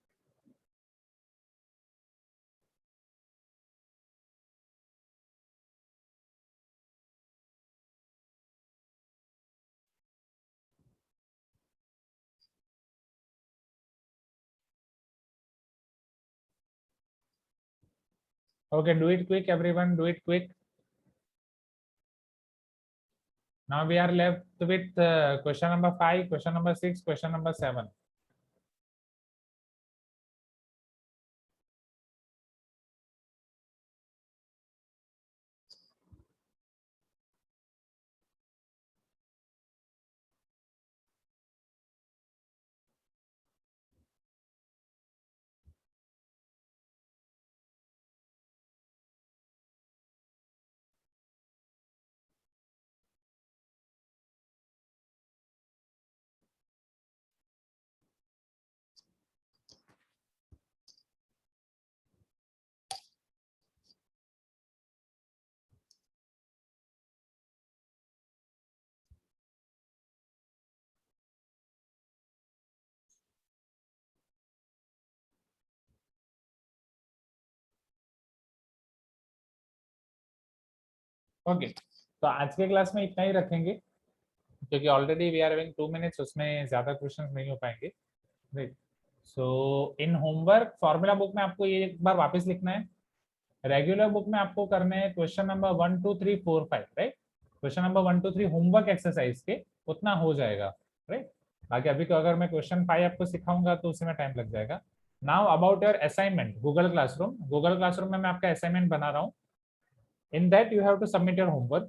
Okay, do it quick, everyone. Do it quick. Now we are left with question number 5, question number 6, question number 7. ओके, तो आज के क्लास में इतना ही रखेंगे क्योंकि already we are having 2 minutes, उसमें ज्यादा क्वेश्चंस नहीं हो पाएंगे. Right. So in homework formula book में आपको ये एक बार वापस लिखना है. रेगुलर बुक में आपको करने हैं question number 1 2 3 4 5. Right. Question number 1 2 3 homework exercise के उतना हो जाएगा. राइट. बाकी अभी तो अगर मैं क्वेश्चन 5 आपको सिखाऊंगा तो उसी में टाइम लग जाएगा. Now about your assignment, Google classroom में मैं आपका असाइनमेंट बना रहा हूँ. In that you have to submit your homework.